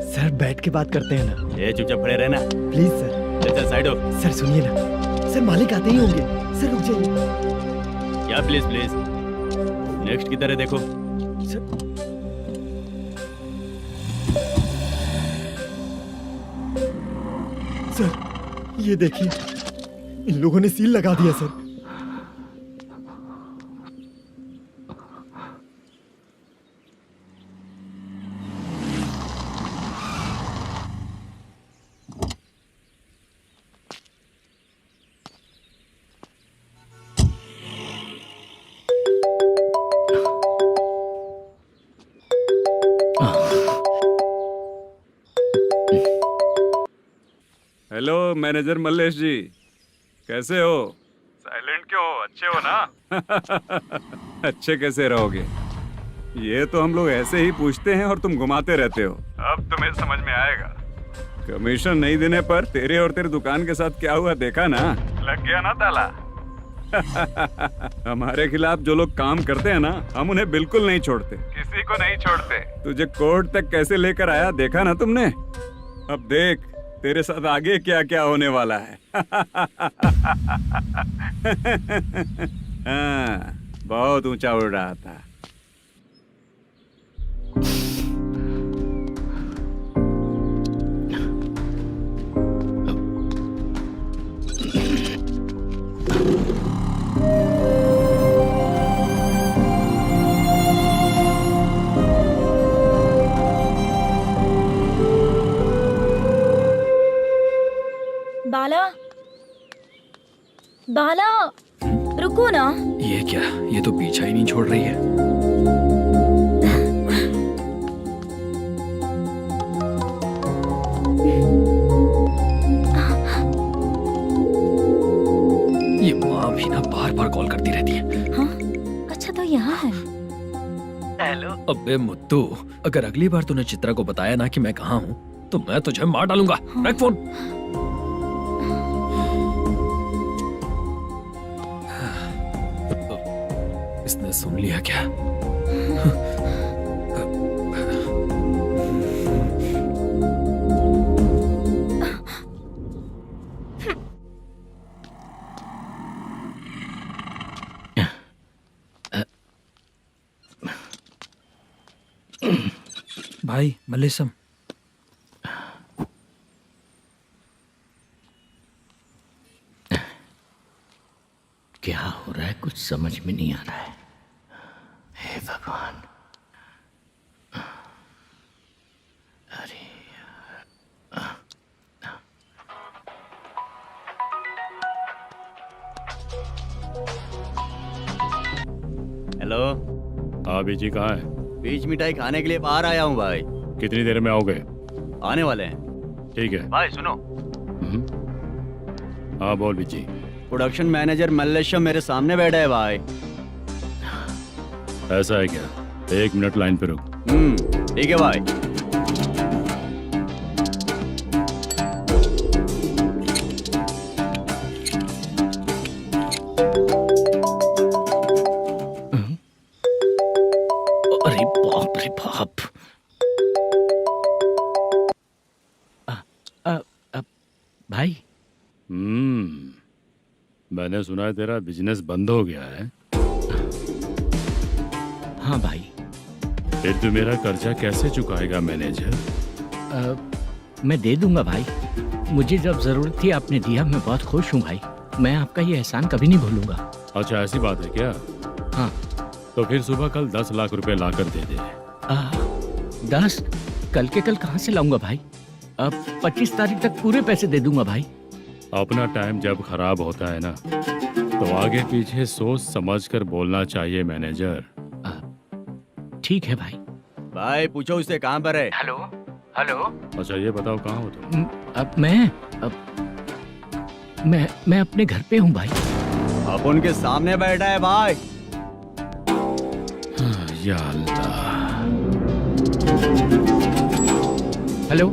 सर बैठ के बात करते हैं ना। ये चुपचाप खड़े रहना। Please sir. चल चल साइड हो। सर सुनिए ना, सर मालिक आते ही होंगे। सर रुक जाइए। क्या प्लीज प्लीज? नेक्स्ट की तरह देखो। सर ये देखिए, इन लोगों ने सील लगा दिया सर। हेलो मैनेजर मल्लेश जी, कैसे हो? साइलेंट क्यों हो? अच्छे हो ना? अच्छे कैसे रहोगे? ये तो हम लोग ऐसे ही पूछते हैं और तुम घुमाते रहते हो। अब तुम्हें समझ में आएगा। कमीशन नहीं देने पर तेरे और तेरी दुकान के साथ क्या हुआ देखा ना? लग गया ना ताला। हमारे खिलाफ जो लोग काम करते हैं ना, हम उन्हें बिल्कुल नहीं छोड़ते, किसी को नहीं छोड़ते। तुझे कोर्ट तक कैसे लेकर आया देखा ना तुमने? अब देख तेरे साथ आगे क्या क्या होने वाला है। हाँ, बहुत ऊंचा उड़ रहा था। बाला, बाला, रुको ना। ये क्या? ये तो पीछा ही नहीं छोड़ रही है। ये माँ भी ना बार बार कॉल करती रहती है। हाँ? अच्छा तो यहाँ है। हेलो। अबे मुत्तू, अगर अगली बार तूने चित्रा को बताया ना कि मैं कहाँ हूँ तो मैं तुझे मार डालूंगा। रख फोन। इसने सुन लिया क्या? भाई मल्लेशम, क्या हो रहा है कुछ समझ में नहीं आ रहा है। हे भगवान। अरे हेलो। हाँ बीजी कहाँ है? बीच मिठाई खाने के लिए बाहर आया हूँ भाई। कितनी देर में आओगे? आने वाले हैं। ठीक है। भाई सुनो, हाँ बोल बीजी। प्रोडक्शन मैनेजर मल्लेश्वरम मेरे सामने बैठा है भाई। ऐसा है क्या? 1 मिनट लाइन पे रुक। ठीक है भाई। अरे बाप रे बाप। भाई मैंने सुना है तेरा बिजनेस बंद हो गया है। हाँ भाई। फिर तू मेरा कर्जा कैसे चुकाएगा मैनेजर? मैं दे दूंगा भाई। मुझे जब जरूरत थी आपने दिया, मैं बहुत खुश हूँ भाई। मैं आपका ये एहसान कभी नहीं भूलूंगा। अच्छा ऐसी बात है क्या? हाँ। तो फिर सुबह कल 10 लाख रुपए लाकर दे दे। 10? कल के कल कहाँ से लाऊंगा भाई? अब 25 तारीख तक पूरे पैसे दे दूंगा भाई। अपना टाइम जब खराब होता है ना, तो आगे पीछे सोच समझ कर बोलना चाहिए मैनेजर। ठीक है भाई। भाई पूछो उससे कहाँ पर है। Hello hello. अच्छा ये बताओ कहाँ हो तुम? अब मैं अपने घर पे हूँ भाई। अब उनके सामने बैठा है भाई। या अल्लाह। हेलो।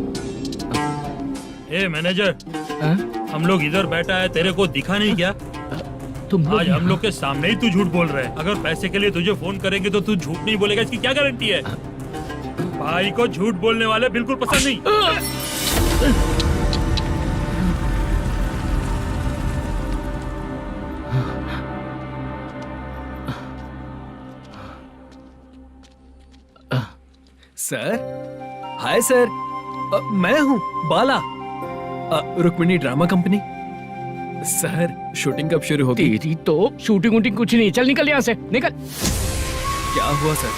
ए मैनेजर, हाँ? हम लोग इधर बैठा है, तेरे को दिखा नहीं क्या? तुम आज हम लोग के सामने ही तू झूठ बोल रहा है। अगर पैसे के लिए तुझे फोन करेंगे तो तू झूठ नहीं बोलेगा, इसकी क्या गारंटी है? भाई को झूठ बोलने वाले बिल्कुल पसंद नहीं। सर, हाय सर, मैं हूँ Bala, Rukmini drama company. Sir shooting कब शुरू होगी? तेरी तो शूटिंग वूटिंग कुछ नहीं। चल निकल यहाँ से, निकल। क्या हुआ सर,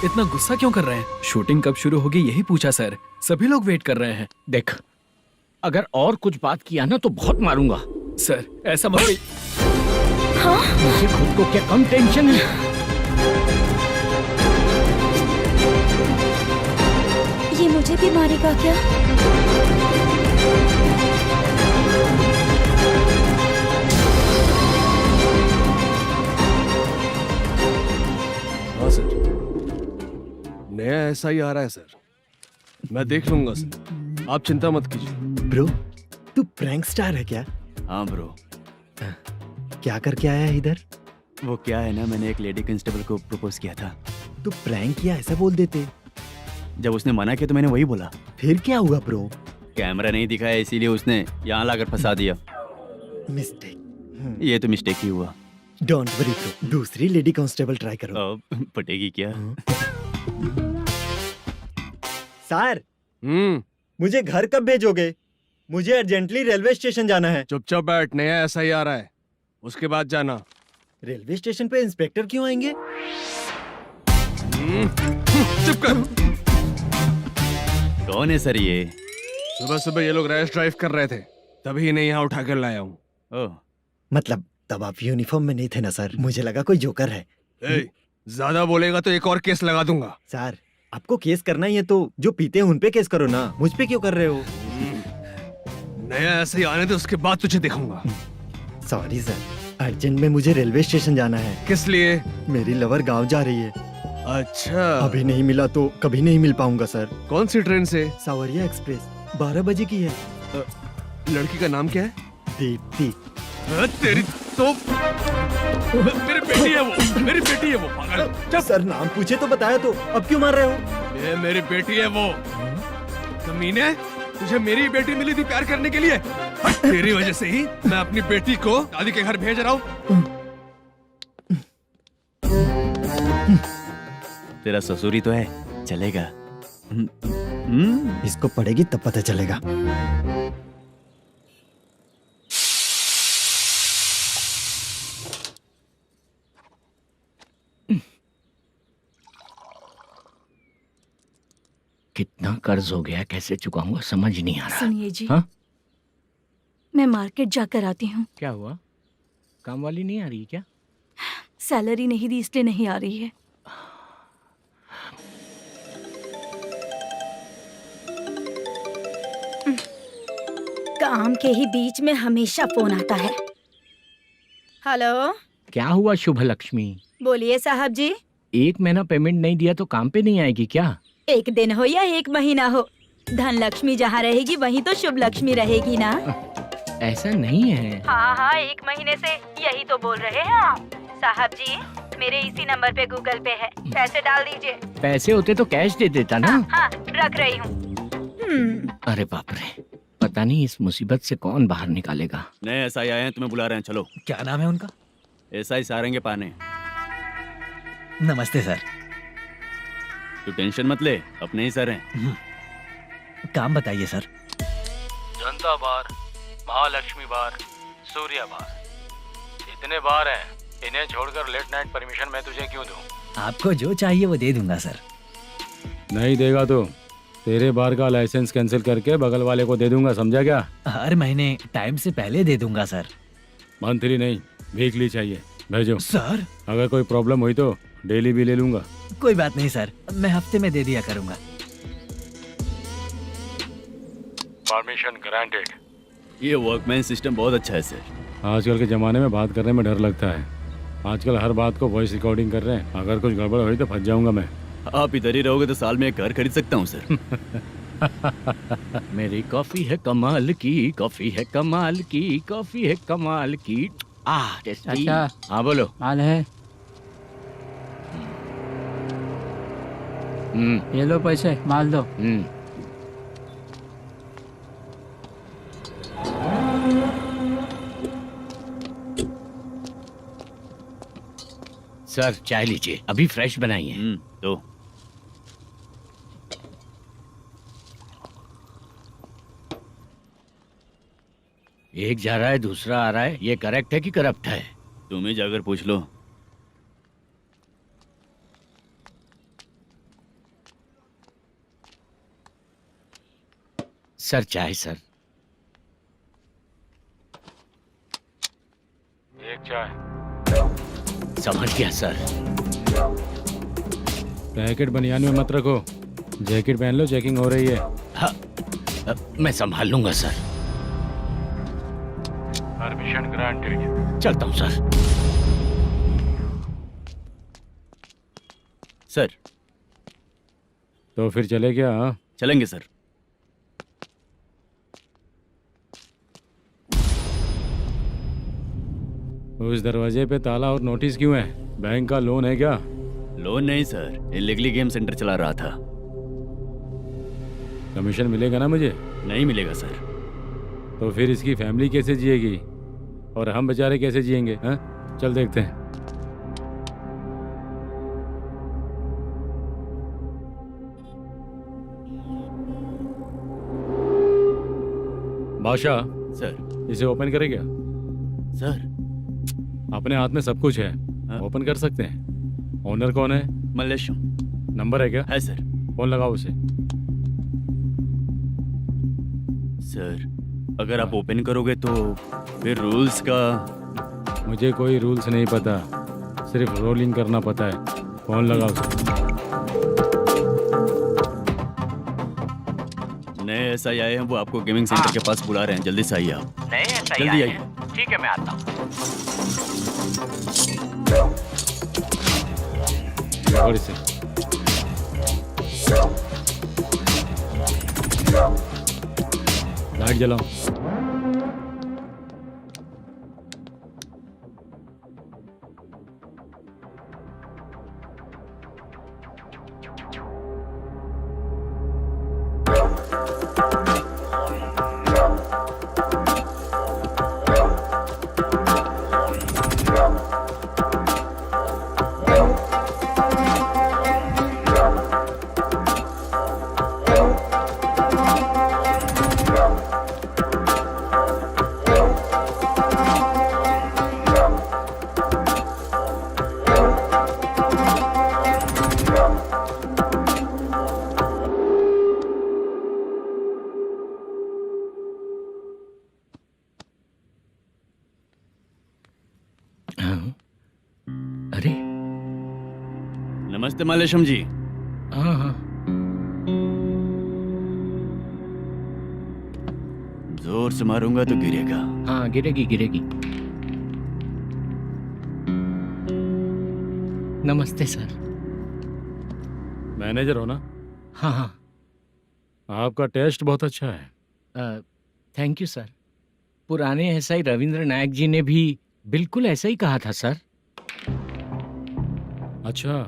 इतना गुस्सा क्यों कर रहे हैं? शूटिंग कब शुरू होगी यही पूछा सर, सभी लोग वेट कर रहे हैं। देख, अगर और कुछ बात किया ना तो बहुत मारूंगा। सर ऐसा मत। मुझे खुद को क्या कम टेंशन है। ये मुझे भी मारेगा क्या? हाँ सर, नया ऐसा ही आ रहा है सर। मैं देख लूंगा सर, आप चिंता मत कीजिए। ब्रो, तू प्रैंक स्टार है क्या? हाँ ब्रो। क्या करके आया है इधर? वो क्या है ना, मैंने एक लेडी कांस्टेबल को प्रपोज किया था। तू प्रैंक किया ऐसा बोल देते। जब उसने मना किया तो मैंने वही बोला। फिर क्या हुआ ब्रो? कैमरा नहीं दिखाया इसीलिए उसने यहाँ लाकर फंसा दिया। मिस्टेक। ये तो मिस्टेक ही हुआ। डोंट वरी ब्रो, दूसरी लेडी कांस्टेबल ट्राई करो। अब पटेगी क्या? सर, मुझे घर कब भेजोगे? मुझे अर्जेंटली रेलवे स्टेशन जाना है। चुपचाप बैठ, नया ऐसा ही आ रहा है, उसके बाद जाना। रेलवे स्टेशन पे इंस्पेक्टर क्यों आएंगे? चुप कर। कौन है सर ये? सुबह सुबह ये लोग रैश ड्राइव कर रहे थे, तभी इन्हें यहाँ उठा कर लाया हूँ। ओह, मतलब तब आप यूनिफॉर्म में नहीं थे ना सर, मुझे लगा कोई जोकर है। ज्यादा बोलेगा तो एक और केस लगा दूंगा। सर, आपको केस करना ही है तो जो पीते हैं उन पे केस करो ना, मुझ पे क्यों कर रहे हो? नया ऐसे ही आने दे, उसके बाद तुझे दिखाऊंगा। सॉरी सर, अर्जेंट में मुझे रेलवे स्टेशन जाना है। किस लिए? मेरी लवर गांव जा रही है। अच्छा, अभी नहीं मिला तो कभी नहीं मिल पाऊंगा सर। कौन सी ट्रेन से? सावरिया एक्सप्रेस, 12 बजे की है। लड़की का नाम क्या है? दीप्ति। तेरी तो मेरी बेटी है वो, मेरी बेटी है वो, पागल। सर नाम पूछे तो बताया तो, अब क्यों मार रहे हो? ये मेरी बेटी है वो। कमीने, तुझे मेरी बेटी मिली थी प्यार करने के लिए। तेरी वजह से ही मैं अपनी बेटी को दादी के घर भेज रहा हूँ। तेरा ससुरी तो है, चलेगा। इसको पड़ेगी तब पता चलेगा। कितना कर्ज हो गया, कैसे चुकाऊंगा समझ नहीं आ रहा। सुनिए जी, हाँ? मैं मार्केट जाकर आती हूँ। क्या हुआ, काम वाली नहीं आ रही क्या? सैलरी नहीं दी इसलिए नहीं आ रही है। काम के ही बीच में हमेशा फोन आता है। हेलो, क्या हुआ शुभ लक्ष्मी? बोलिए साहब जी। एक महीना पेमेंट नहीं दिया तो काम पे नहीं आएगी क्या? एक दिन हो या एक महीना हो, धन लक्ष्मी जहाँ रहेगी वहीं तो शुभ लक्ष्मी रहेगी ना। ऐसा नहीं है। हाँ हाँ, एक महीने से यही तो बोल रहे हैं आप। साहब जी, मेरे इसी नंबर पे गूगल पे है, पैसे डाल दीजिए। पैसे होते तो कैश दे देता ना। हाँ, रख रही हूँ। अरे बाप रे, पता नहीं इस मुसीबत से कौन बाहर निकालेगा। नए एसआई आए हैं, तुम्हें बुला रहे हैं, चलो। क्या नाम है उनका? एसआई सारंगे पाने। नमस्ते सर। तू टेंशन मत ले, अपने ही सर हैं। काम बताइए सर। जनता बार, महालक्ष्मी बार, सूर्या बार, इतने बार हैं। इन्हें छोड़कर लेट नाइट परमिशन मैं तुझे क्यों दूं? आपको जो चाहिए वो दे दूंगा सर। नहीं देगा तो तेरे बार का लाइसेंस कैंसिल करके बगल वाले को दे दूंगा, समझा क्या? हर महीने टाइम से पहले दे दूंगा सर। मंथली नहीं, वीकली चाहिए, भेजो। सर अगर कोई प्रॉब्लम हुई तो डेली भी ले लूंगा। कोई बात नहीं सर, मैं हफ्ते में दे दिया करूंगा। Permission granted. ये वर्कमैन सिस्टम बहुत अच्छा है सर। आजकल के ज़माने में बात करने में डर लगता है। आजकल हर बात को वॉइस रिकॉर्डिंग कर रहे हैं। अगर कुछ गड़बड़ हुई तो फंस जाऊंगा मैं। आप इधर ही रहोगे तो साल में एक घर खरीद सकता हूँ सर। मेरी कॉफी है कमाल की, कॉफी है कमाल की, कॉफी है कमाल की। टेस्टी। अच्छा। हाँ बोलो। माल है, ये लो पैसे, माल दो। सर चाय लीजिए, अभी फ्रेश बनाई है। तो एक जा रहा है दूसरा आ रहा है, ये करेक्ट है कि करप्ट है? तुम ही जाकर पूछ लो। सर चाय सर। एक चाय। समझ गया सर। पैकेट बनियान में मत रखो, जैकेट पहन लो, चेकिंग हो रही है। हाँ, मैं संभाल लूंगा सर। Permission granted. चलता हूँ सर। सर तो फिर चले क्या? हाँ? चलेंगे सर। उस दरवाजे पे ताला और नोटिस क्यों है? बैंक का लोन है क्या? लोन नहीं सर, इलीगली गेम सेंटर चला रहा था। कमीशन मिलेगा ना मुझे? नहीं मिलेगा सर। तो फिर इसकी फैमिली कैसे जिएगी और हम बेचारे कैसे जिएंगे? हाँ, चल देखते हैं। बादशाह, सर। इसे ओपन करे क्या? सर अपने हाथ में सब कुछ है, हाँ? ओपन कर सकते हैं। ओनर कौन है? मल्लेशम। नंबर है क्या? है सर। फोन लगाओ उसे। सर अगर आप ओपन करोगे तो फिर रूल्स का। मुझे कोई रूल्स नहीं पता, सिर्फ रोलिंग करना पता है। फोन लगाओ उसे। नए एसआई आए हैं, वो आपको गेमिंग सेंटर के पास बुला रहे हैं, जल्दी से आइए आप। नहीं ऐसा ही जल्दी आए आइए। हैं। ठीक है मैं आता हूँ। पकड़ इसे। लाइट जलाओ। अरे नमस्ते मल्लेशम जी। हाँ हाँ। जोर से मारूंगा तो गिरेगा। हाँ गिरेगी गिरेगी। नमस्ते सर। मैनेजर हो ना? हाँ हाँ। आपका टेस्ट बहुत अच्छा है। Thank you sir. पुराने एसआई रविंद्र नायक जी ने भी बिल्कुल ऐसा ही कहा था सर। अच्छा,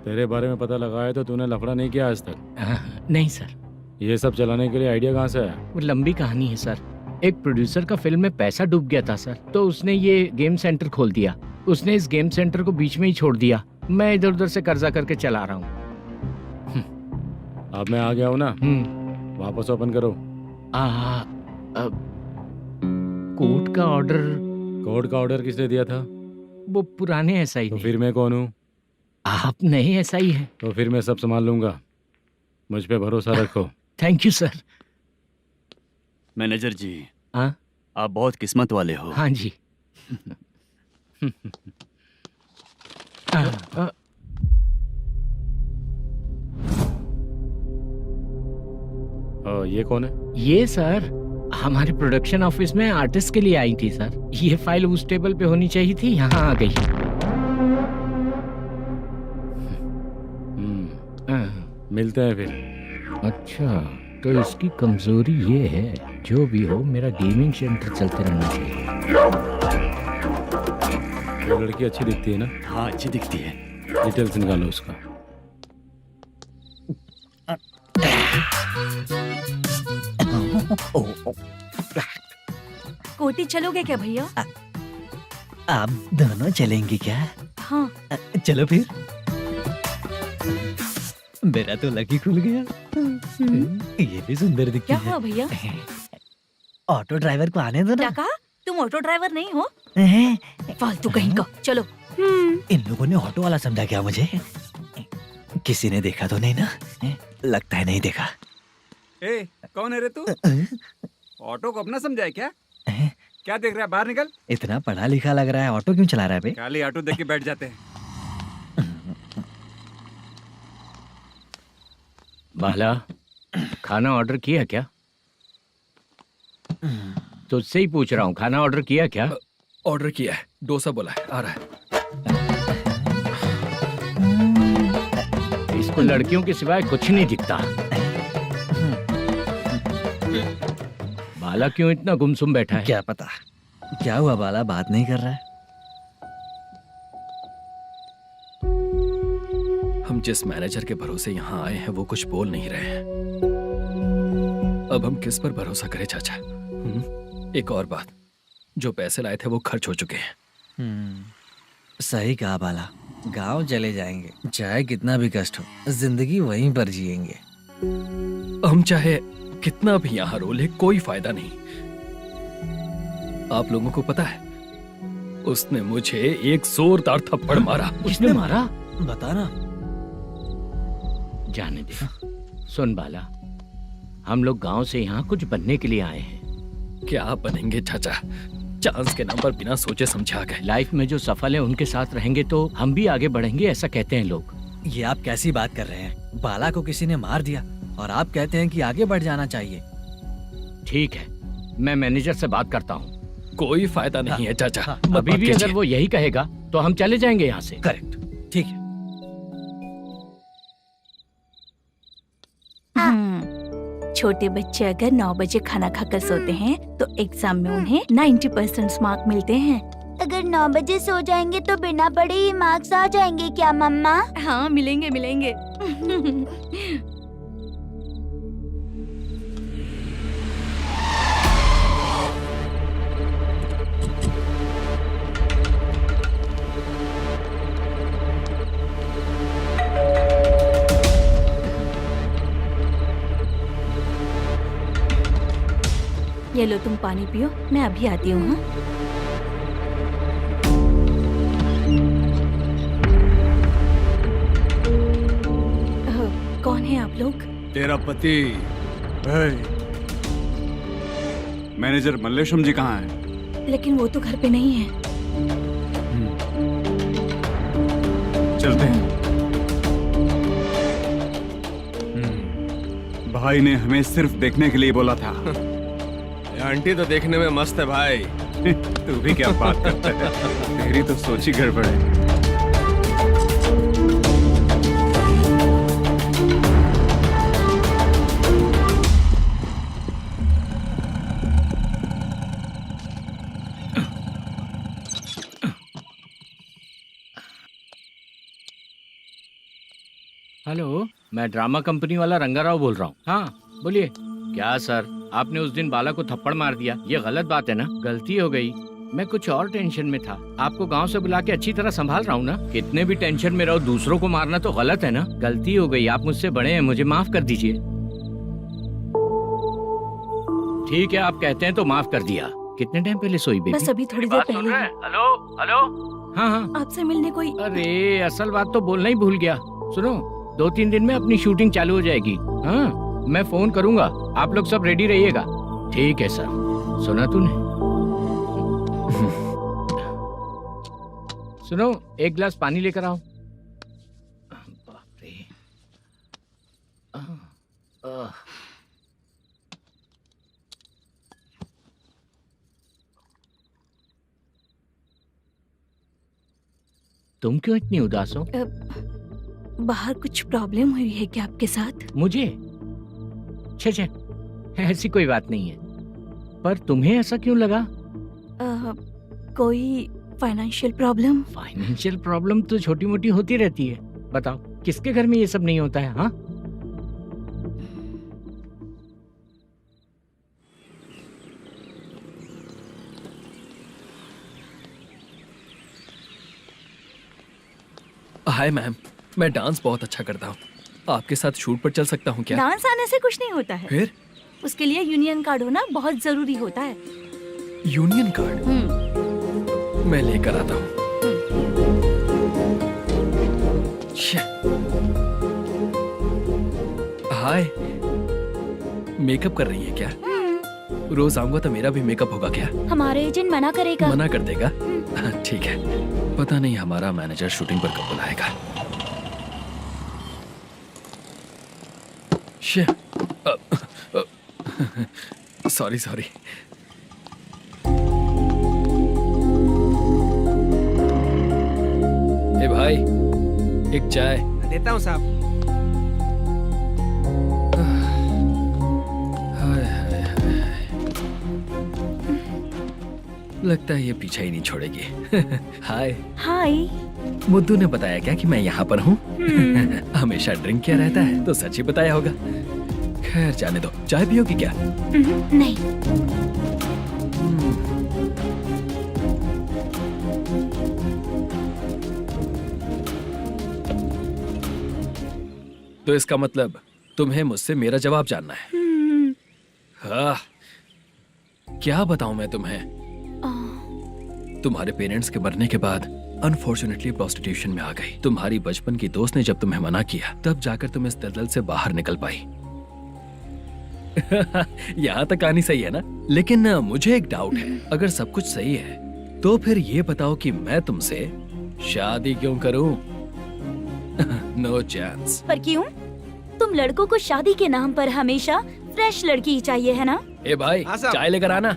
तेरे बारे में पता लगा है तो तूने लफड़ा नहीं किया आज तक? नहीं सर। ये सब चलाने के लिए आइडिया कहाँ से आया? वो लंबी कहानी है सर। एक प्रोड्यूसर का फिल्म में पैसा डूब गया था सर, तो उसने ये गेम सेंटर खोल दिया। उसने इस गेम सेंटर को बीच में ही छोड़ दिया। मैं इधर उधर से कर्जा करके चला रहा हूँ। अब मैं आ गया हूँ ना, वापस ओपन करो। कोर्ट का ऑर्डर। कोर्ट का ऑर्डर किसने दिया था? वो पुराने एसआई तो ने। फिर मैं कौन हूँ? आप नए एसआई हैं। तो फिर मैं सब संभाल लूंगा, मुझ पे भरोसा रखो। Thank you sir. मैनेजर जी, हाँ आप बहुत किस्मत वाले हो। हाँ जी। ये कौन है? ये सर हमारे प्रोडक्शन ऑफिस में आर्टिस्ट के लिए आई थी सर। ये फाइल उस टेबल पे होनी चाहिए थी, यहाँ आ गई। मिलते हैं फिर। अच्छा, तो इसकी कमजोरी ये है, जो भी हो मेरा गेमिंग सेंटर चलते रहना चाहिए। वो लड़की अच्छी दिखती है ना? हाँ, अच्छी दिखती है। डिटेल्स निकालो उसका। कोटी चलोगे क्या भैया? आप दोनों चलेंगे क्या? हाँ। चलो फिर। मेरा तो लकी खुल गया। ये भी सुंदर दिखती क्या है। हुआ भैया? ऑटो ड्राइवर को आने दो क्या ना। कहा? तुम ऑटो ड्राइवर नहीं हो? हैं? फालतू कहीं का। चलो। इन लोगों ने ऑटो वाला समझा क्या मुझे? किसी ने देखा तो नहीं ना? लगता है नहीं देखा। ए, कौन है रे तू? ऑटो को अपना समझा है क्या? क्या देख रहा है? बाहर निकल। इतना पढ़ा लिखा लग रहा है, ऑटो क्यों चला रहा है बे? खाली ऑटो देख के बैठ जाते हैं। बाला, खाना ऑर्डर किया क्या? तुझसे ही पूछ रहा हूँ, खाना ऑर्डर किया क्या? ऑर्डर किया है, डोसा बोला है, आ रहा है। इसको लड़कियों के सिवाय कुछ नहीं दिखता। बाला क्यों इतना गुमसुम बैठा है? क्या पता क्या हुआ, बाला बात नहीं कर रहा है। हम जिस मैनेजर के भरोसे यहाँ आए हैं वो कुछ बोल नहीं रहे हैं। अब हम किस पर भरोसा करें चाचा? एक और बात, जो पैसे लाए थे वो खर्च हो चुके हैं। सही कहा बाला, गांव चले जाएंगे, चाहे कितना भी कष्ट हो, जिंदगी वहीं पर जिएंगे। हम चाहे कितना भी यहाँ रो ले, कोई फायदा नहीं। आप लोगों को पता है, उसने मुझे एक जोरदार थप्पड़ मारा। उसने मारा? बता ना। जाने दे। सुन बाला, हम लोग गांव से यहाँ कुछ बनने के लिए आए हैं। क्या बनेंगे चाचा? चांस के नाम पर बिना सोचे समझे आ गए। लाइफ में जो सफल है उनके साथ रहेंगे तो हम भी आगे बढ़ेंगे, ऐसा कहते हैं लोग। ये आप कैसी बात कर रहे हैं? बाला को किसी ने मार दिया और आप कहते हैं कि आगे बढ़ जाना चाहिए। ठीक है, मैं मैनेजर से बात करता हूँ। कोई फायदा नहीं है चाचा। अभी भी अगर वो यही कहेगा तो हम चले जाएंगे यहाँ से। करेक्ट, ठीक है। छोटे बच्चे अगर 9 बजे खाना खाकर सोते हैं तो एग्जाम में उन्हें 90% मार्क मिलते हैं। अगर 9 बजे सो जाएंगे तो बिना पढ़े ही मार्क्स आ जाएंगे क्या मम्मा? हाँ, मिलेंगे मिलेंगे। ये लो, तुम पानी पियो, मैं अभी आती हूँ। हाँ? कौन है आप लोग? तेरा पति। मैनेजर मल्लेशम जी कहाँ हैं? लेकिन वो तो घर पे नहीं है। चलते हैं। भाई ने हमें सिर्फ देखने के लिए बोला था। आंटी तो देखने में मस्त है भाई। तू भी क्या बात करता है? तेरी तो सोच ही गड़बड़ है। हेलो, मैं ड्रामा कंपनी वाला रंगाराव बोल रहा हूँ। हाँ बोलिए। क्या सर, आपने उस दिन बाला को थप्पड़ मार दिया, ये गलत बात है ना? गलती हो गई, मैं कुछ और टेंशन में था। आपको गांव से बुला के अच्छी तरह संभाल रहा हूँ ना। कितने भी टेंशन में रहो, दूसरों को मारना तो गलत है ना। गलती हो गई, आप मुझसे बड़े हैं, मुझे माफ कर दीजिए। ठीक है, आप कहते हैं तो माफ कर दिया। कितने टाइम पहले सोई बेबी? बस अभी थोड़ी देर पहले। Hello hello. हाँ हाँ, आपसे मिलने कोई। अरे असल बात तो बोलना ही भूल गया। सुनो, 2-3 दिन में अपनी शूटिंग चालू हो जाएगी। हाँ, मैं फोन करूंगा, आप लोग सब रेडी रहिएगा। ठीक है सर। सुना तूने? सुनो, एक गिलास पानी लेकर आओ। बाप रे। तुम क्यों इतनी उदास हो? बाहर कुछ प्रॉब्लम हुई है क्या आपके साथ? मुझे? छे, ऐसी कोई बात नहीं है। पर तुम्हें ऐसा क्यों लगा? कोई फाइनेंशियल प्रॉब्लम? फाइनेंशियल प्रॉब्लम तो छोटी मोटी होती रहती है। बताओ, किसके घर में ये सब नहीं होता है? हाँ, हाय मैम, मैं डांस बहुत अच्छा करता हूँ। आपके साथ शूट पर चल सकता हूँ क्या? डांस आने से कुछ नहीं होता है। फिर? उसके लिए यूनियन कार्ड होना बहुत जरूरी होता है। Union card? मैं लेकर आता हूँ। हाय, मेकअप कर रही है क्या? रोज आऊंगा तो मेरा भी मेकअप होगा क्या? हमारे एजेंट मना करेगा। मना कर देगा? ठीक है, पता नहीं हमारा मैनेजर शूटिंग पर कब बुलाएगा। सॉरी। ए भाई, एक चाय। देता हूँ साहब। लगता है ये पीछा ही नहीं छोड़ेगी। हाय। हाय। मुद्दू ने बताया क्या कि मैं यहाँ पर हूँ? हमेशा ड्रिंक किया रहता है तो सच ही बताया होगा। खैर जाने दो, चाय पियोगी क्या? नहीं। तो इसका मतलब तुम्हें मुझसे मेरा जवाब जानना है? हाँ, क्या बताऊं मैं तुम्हें? तुम्हारे पेरेंट्स के मरने के बाद अनफॉर्चुनेटली प्रोस्टिट्यूशन में आ गई। तुम्हारी बचपन की दोस्त ने जब तुम्हें मना किया, तब जाकर तुम इस दलदल से बाहर निकल पाई। यहाँ तक कहानी सही है ना? लेकिन मुझे एक डाउट है। अगर सब कुछ सही है तो फिर ये बताओ कि मैं तुमसे शादी क्यों करूं? No chance. पर क्यों? तुम लड़कों को शादी के नाम पर हमेशा फ्रेश लड़की ही चाहिए, है ना? ए भाई, चाय लेकर आना।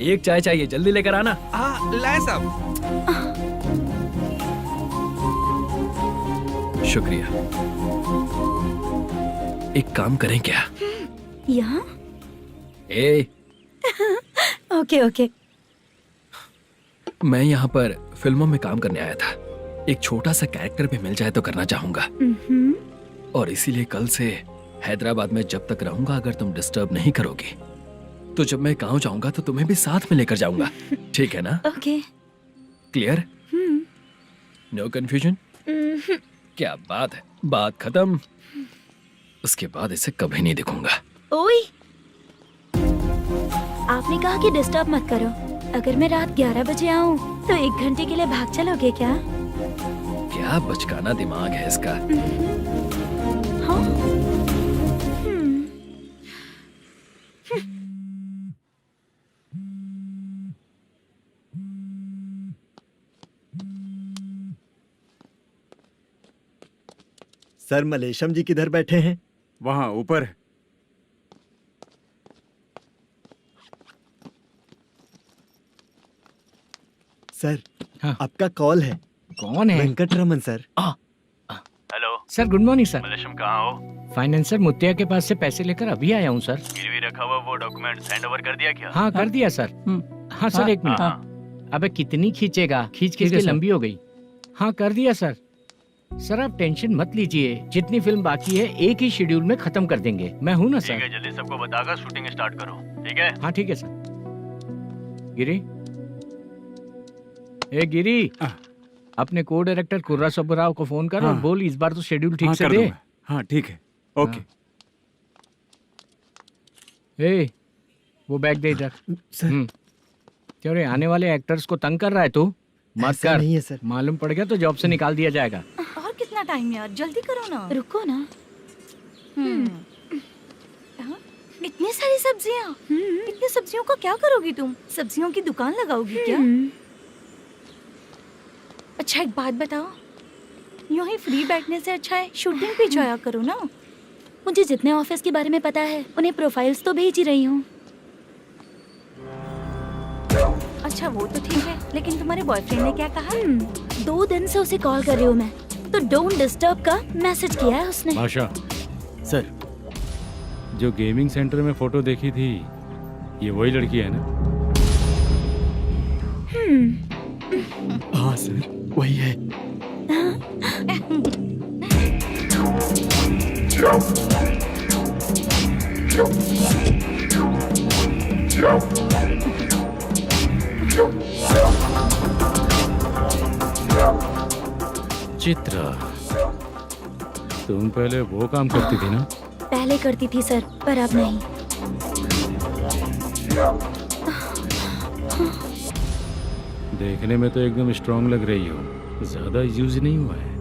एक चाय चाहिए, जल्दी लेकर आना। हाँ, लाए साहब। शुक्रिया। एक काम करें क्या? यहाँ? ए, ओके। मैं यहाँ पर फिल्मों में काम करने आया था। एक छोटा सा कैरेक्टर भी मिल जाए तो करना चाहूंगा। और इसीलिए कल से हैदराबाद में जब तक रहूंगा, अगर तुम डिस्टर्ब नहीं करोगी तो जब मैं गांव जाऊंगा तो तुम्हें भी साथ में लेकर जाऊंगा। ठीक है ना? ओके। क्लियर? No confusion? क्या बात है, बात खत्म। उसके बाद इसे कभी नहीं दिखूंगा। ओए, आपने कहा कि डिस्टर्ब मत करो। अगर मैं रात 11 बजे आऊँ तो 1 घंटे के लिए भाग चलोगे क्या? क्या बचकाना दिमाग है इसका। हाँ? सर, मलेशम जी किधर बैठे हैं? वहाँ ऊपर। सर, हाँ। आपका कॉल है। कौन है? Venkataraman sir. Hello sir, good morning sir. Malesham, कहाँ हो? फाइनेंसर मुत्तिया के पास से पैसे लेकर अभी आया हूँ सर। गिरवी रखा हुआ वो डॉक्यूमेंट हैंड ओवर कर दिया क्या? हाँ, कर दिया सर। हाँ सर, 1 मिनट। अबे कितनी खींचेगा? खींच के लंबी हो गई। हाँ, कर दिया सर। सर आप टेंशन मत लीजिए, जितनी फिल्म बाकी है एक ही शेड्यूल में खत्म कर देंगे। मैं हूँ ना ठीक सर। है, जल्दी सबको बताकर शूटिंग स्टार्ट करो, ठीक है? हाँ ठीक है सर। गिरी, ए गिरी, अपने को डायरेक्टर कुर्रा सुब्बराव को फोन कर और बोल इस बार तो शेड्यूल ठीक से दे। हाँ ठीक है, ओके। ए, वो बैग दे इधर। क्यों रे, आने वाले एक्टर्स को तंग कर रहा है तू? मत कर। नहीं है सर। मालूम पड़ गया तो जॉब से निकाल दिया जाएगा। और कितना टाइम यार, जल्दी करो ना। रुको ना। हाँ? इतनी सारी सब्जियाँ, इतनी सब्जियों का क्या करोगी तुम? सब्जियों की दुकान लगाओगी क्या? अच्छा एक बात बताओ, यूं ही फ्री बैठने से अच्छा है शूटिंग पे जाया करो ना। मुझे जितने ऑफिस के बारे में पता है उन्हें प्रोफाइल्स तो भेज ही रही हूँ। अच्छा वो तो ठीक है, लेकिन तुम्हारे बॉयफ्रेंड ने क्या कहा? 2 दिन से उसे कॉल कर रही हूँ मैं, तो डोंट डिस्टर्ब का मैसेज किया है उसने। आशा, सर, जो गेमिंग सेंटर में फोटो देखी थी, ये वही लड़की है ना? हाँ सर, वही है। चित्रा, तुम पहले वो काम करती थी ना? पहले करती थी सर, पर अब नहीं। देखने में तो एकदम स्ट्रांग लग रही हो, ज्यादा यूज नहीं हुआ है।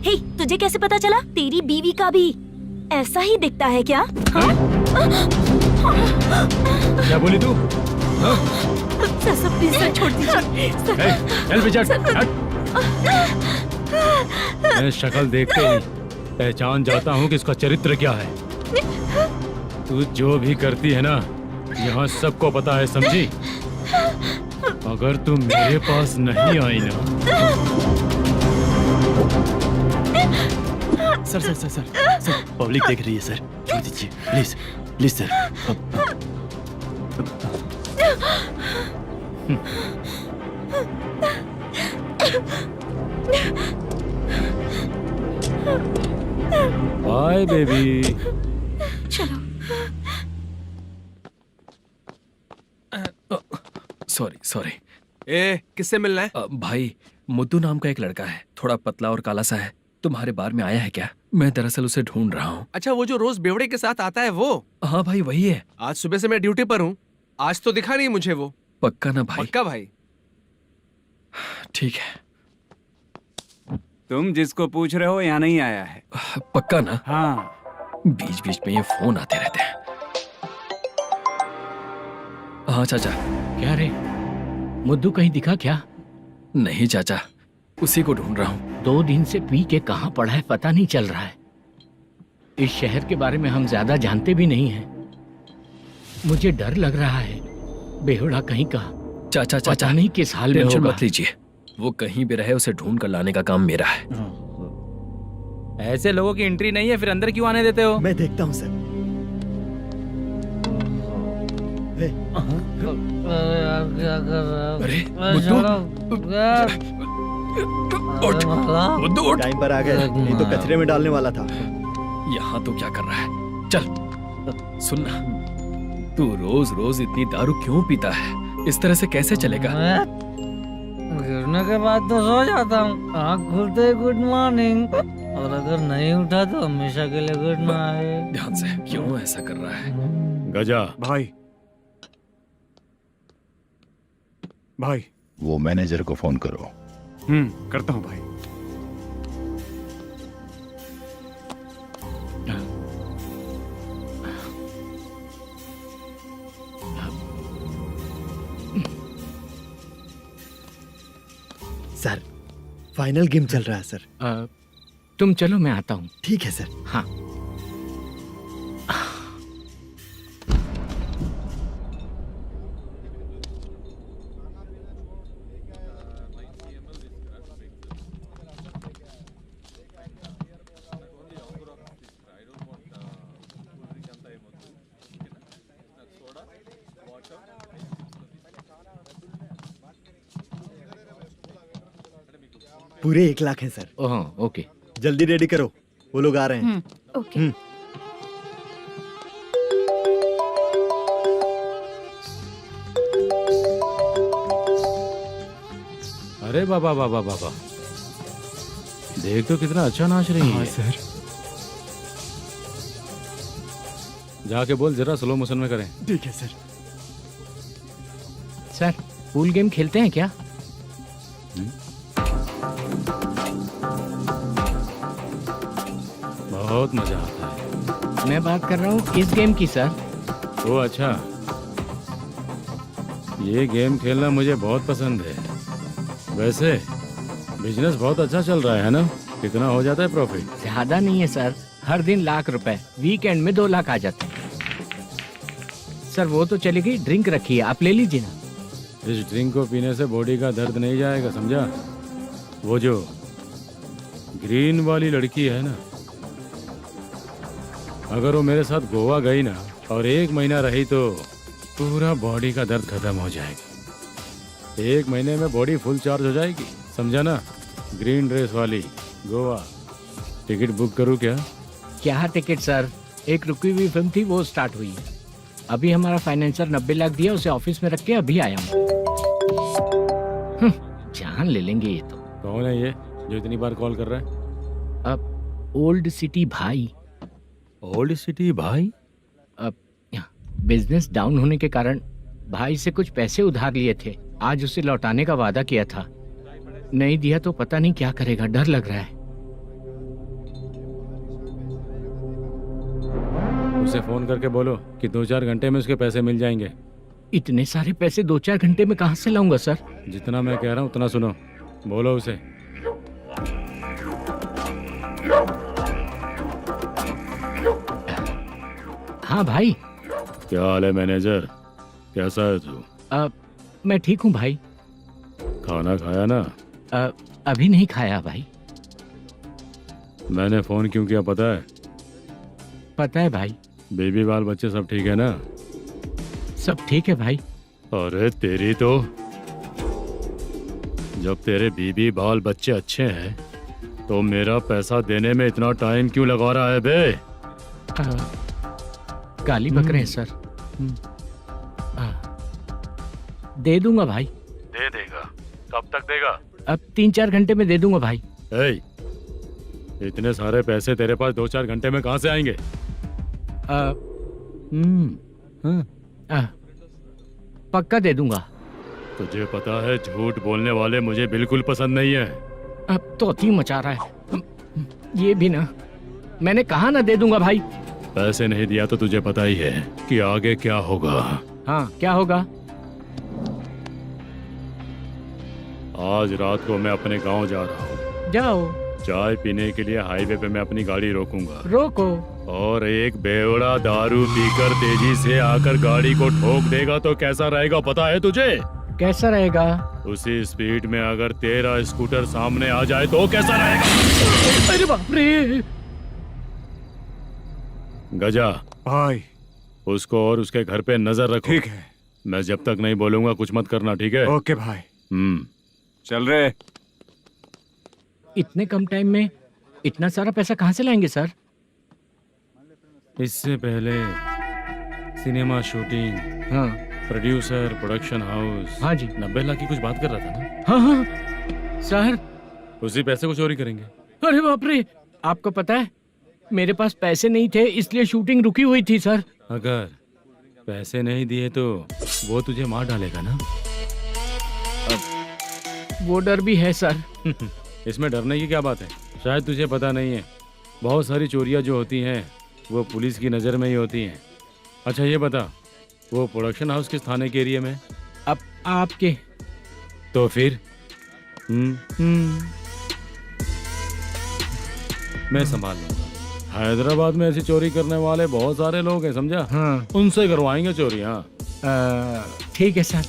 हे, तुझे कैसे पता चला? तेरी बीवी का भी ऐसा ही दिखता है क्या? हाँ? क्या बोली तू? सर प्लीज सर, छोड़ दीजिए। चल बेटा, मैं शक्ल देखते ही पहचान जाता हूँ कि इसका चरित्र क्या है। तू जो भी करती है ना, यहाँ सबको पता है, समझी? अगर तू मेरे पास नहीं आई ना। Sir sir sir sir sir, public देख रही है सर, छोड़ दीजिए please please sir. Bye baby. चलो। Sorry sorry. ए, किससे मिलना है? भाई, मुद्दू नाम का एक लड़का है, थोड़ा पतला और काला सा है। तुम्हारे बार में आया है क्या? मैं दरअसल उसे ढूंढ रहा हूँ। अच्छा, वो जो रोज बेवड़े के साथ आता है वो? हाँ भाई, वही है। आज सुबह से मैं ड्यूटी पर हूँ, आज तो दिखा नहीं मुझे वो। पक्का ना भाई? पक्का भाई। ठीक है। तुम जिसको पूछ रहे हो यहाँ नहीं आया है? पक्का ना? हाँ। बीच बीच में ये फोन आते रहते हैं। हाँ चाचा। क्या रे, मुद्दू कहीं दिखा क्या? नहीं चाचा, उसी को ढूंढ रहा हूँ। 2 दिन से पी के कहाँ पड़ा है पता नहीं चल रहा है। इस शहर के बारे में हम ज्यादा जानते भी नहीं हैं। मुझे डर लग रहा है, बेहुड़ा कहीं का। चाचा चाचा नहीं किस हाल में टेंशन होगा। मत लीजिए, वो कहीं भी रहे उसे ढूंढ कर लाने का काम मेरा है। ऐसे लोगों की एंट्री नहीं है, फिर अंदर क्यों आने देते हो? मैं देखता हूँ सर। अरे मुद्दू उठ। टाइम पर आ गए, नहीं तो कचरे में डालने वाला था। यहाँ तो क्या कर रहा है? चल सुनना, तू रोज रोज इतनी दारू क्यों पीता है? इस तरह से कैसे चलेगा? गिरने के बाद तो सो जाता हूँ, आँख खुलते ही गुड मॉर्निंग, और अगर नहीं उठा तो हमेशा के लिए गुड नाइट। ध्यान से, क्यों ऐसा कर रहा है? गजा भाई, भाई वो मैनेजर को फोन करो। करता हूँ भाई। सर, फाइनल गेम चल रहा है सर। तुम चलो, मैं आता हूँ। ठीक है सर। हाँ। पूरे 1 लाख है सर। Oh okay. जल्दी रेडी करो, वो लोग आ रहे हैं। ओके। अरे बाबा बाबा बाबा, देख तो कितना अच्छा नाच रही है। सर। जाके बोल जरा स्लो मोशन में करें। ठीक है सर। सर पूल गेम खेलते हैं क्या? बहुत मजा आता है। मैं बात कर रहा हूँ इस गेम की सर। ओ अच्छा, ये गेम खेलना मुझे बहुत पसंद है। वैसे बिजनेस बहुत अच्छा चल रहा है ना? कितना हो जाता है प्रॉफिट? ज्यादा नहीं है सर, हर दिन लाख रुपए, वीकेंड में 2 लाख आ जाते हैं। सर वो तो चलेगी, ड्रिंक रखी है, आप ले लीजिए ना। इस ड्रिंक को पीने से बॉडी का दर्द नहीं जाएगा, समझा? वो जो ग्रीन वाली लड़की है ना, अगर वो मेरे साथ गोवा गई ना और 1 महीना रही तो पूरा बॉडी का दर्द खत्म हो जाएगा। 1 महीने में बॉडी फुल चार्ज हो जाएगी, समझा ना? ग्रीन ड्रेस वाली गोवा। टिकट बुक करूँ क्या? क्या टिकट सर, एक रुकी हुई फिल्म थी वो स्टार्ट हुई है। अभी हमारा फाइनेंसर 90 लाख दिया, उसे ऑफिस में रख के अभी आया हूँ। जान ले लेंगे ये तो। कौन है ये जो इतनी बार कॉल कर रहा है? अब ओल्ड सिटी भाई। ओल्ड सिटी भाई? अब बिजनेस डाउन होने के कारण भाई से कुछ पैसे उधार लिए थे, आज उसे लौटाने का वादा किया था। नहीं दिया तो पता नहीं क्या करेगा, डर लग रहा है। उसे फोन करके बोलो कि 2-4 घंटे में उसके पैसे मिल जाएंगे। इतने सारे पैसे 2-4 घंटे में कहाँ से लाऊंगा सर? जितना मैं कह रहा हूँ उतना सुनो, बोलो उसे। हाँ भाई। क्या हाल है मैनेजर, कैसा है तू? मैं ठीक हूँ भाई। खाना खाया ना? अभी नहीं खाया भाई। मैंने फोन क्यों किया पता है? पता है भाई। बेबी बाल बच्चे सब ठीक है ना? सब ठीक है भाई। अरे तेरी तो, जब तेरे बीबी बाल बच्चे अच्छे हैं तो मेरा पैसा देने में इतना टाइम क्यों लगा रहा है बे? गाली बक रहे हैं सर। दे दूंगा भाई। दे देगा? कब तक देगा? अब 3-4 घंटे में दे दूंगा भाई। इतने सारे पैसे तेरे पास 2-4 घंटे में कहाँ से आएंगे? पक्का दे दूंगा। तुझे पता है झूठ बोलने वाले मुझे बिल्कुल पसंद नहीं है। अब तो अति मचा रहा है ये भी ना। मैंने कहा ना दे दूंगा भाई। पैसे नहीं दिया तो तुझे पता ही है कि आगे क्या होगा। हाँ क्या होगा? आज रात को मैं अपने गांव जा रहा हूँ। जाओ। चाय पीने के लिए हाईवे पे मैं अपनी गाड़ी रोकूंगा। रोको। और एक बेवड़ा दारू पीकर तेजी से आकर गाड़ी को ठोक देगा तो कैसा रहेगा पता है तुझे? कैसा रहेगा? उसी स्पीड में अगर तेरा स्कूटर सामने आ जाए तो कैसा रहेगा? अरे बाप रे। गजा भाई, उसको और उसके घर पे नजर रखो। ठीक है। मैं जब तक नहीं बोलूंगा कुछ मत करना, ठीक है? ओके भाई। चल रहे। इतने कम टाइम में इतना सारा पैसा कहाँ से लाएंगे सर? इससे पहले सिनेमा शूटिंग, हाँ, प्रोड्यूसर, प्रोडक्शन हाउस। हाँ जी। 90 लाख की कुछ बात कर रहा था ना? हाँ हाँ सर। उसी पैसे को चोरी करेंगे। अरे बाप रे, आपको पता है मेरे पास पैसे नहीं थे इसलिए शूटिंग रुकी हुई थी सर। अगर पैसे नहीं दिए तो वो तुझे मार डालेगा ना? वो डर भी है सर। इसमें डरने की क्या बात है? शायद तुझे पता नहीं है, बहुत सारी चोरियां जो होती हैं वो पुलिस की नज़र में ही होती हैं। अच्छा ये बता, वो प्रोडक्शन हाउस किस थाने के एरिया में? अब आपके। तो फिर मैं संभाल लूंगा। हैदराबाद में ऐसी चोरी करने वाले बहुत सारे लोग हैं, समझा? हाँ। उनसे करवाएंगे चोरी। हाँ ठीक है सर।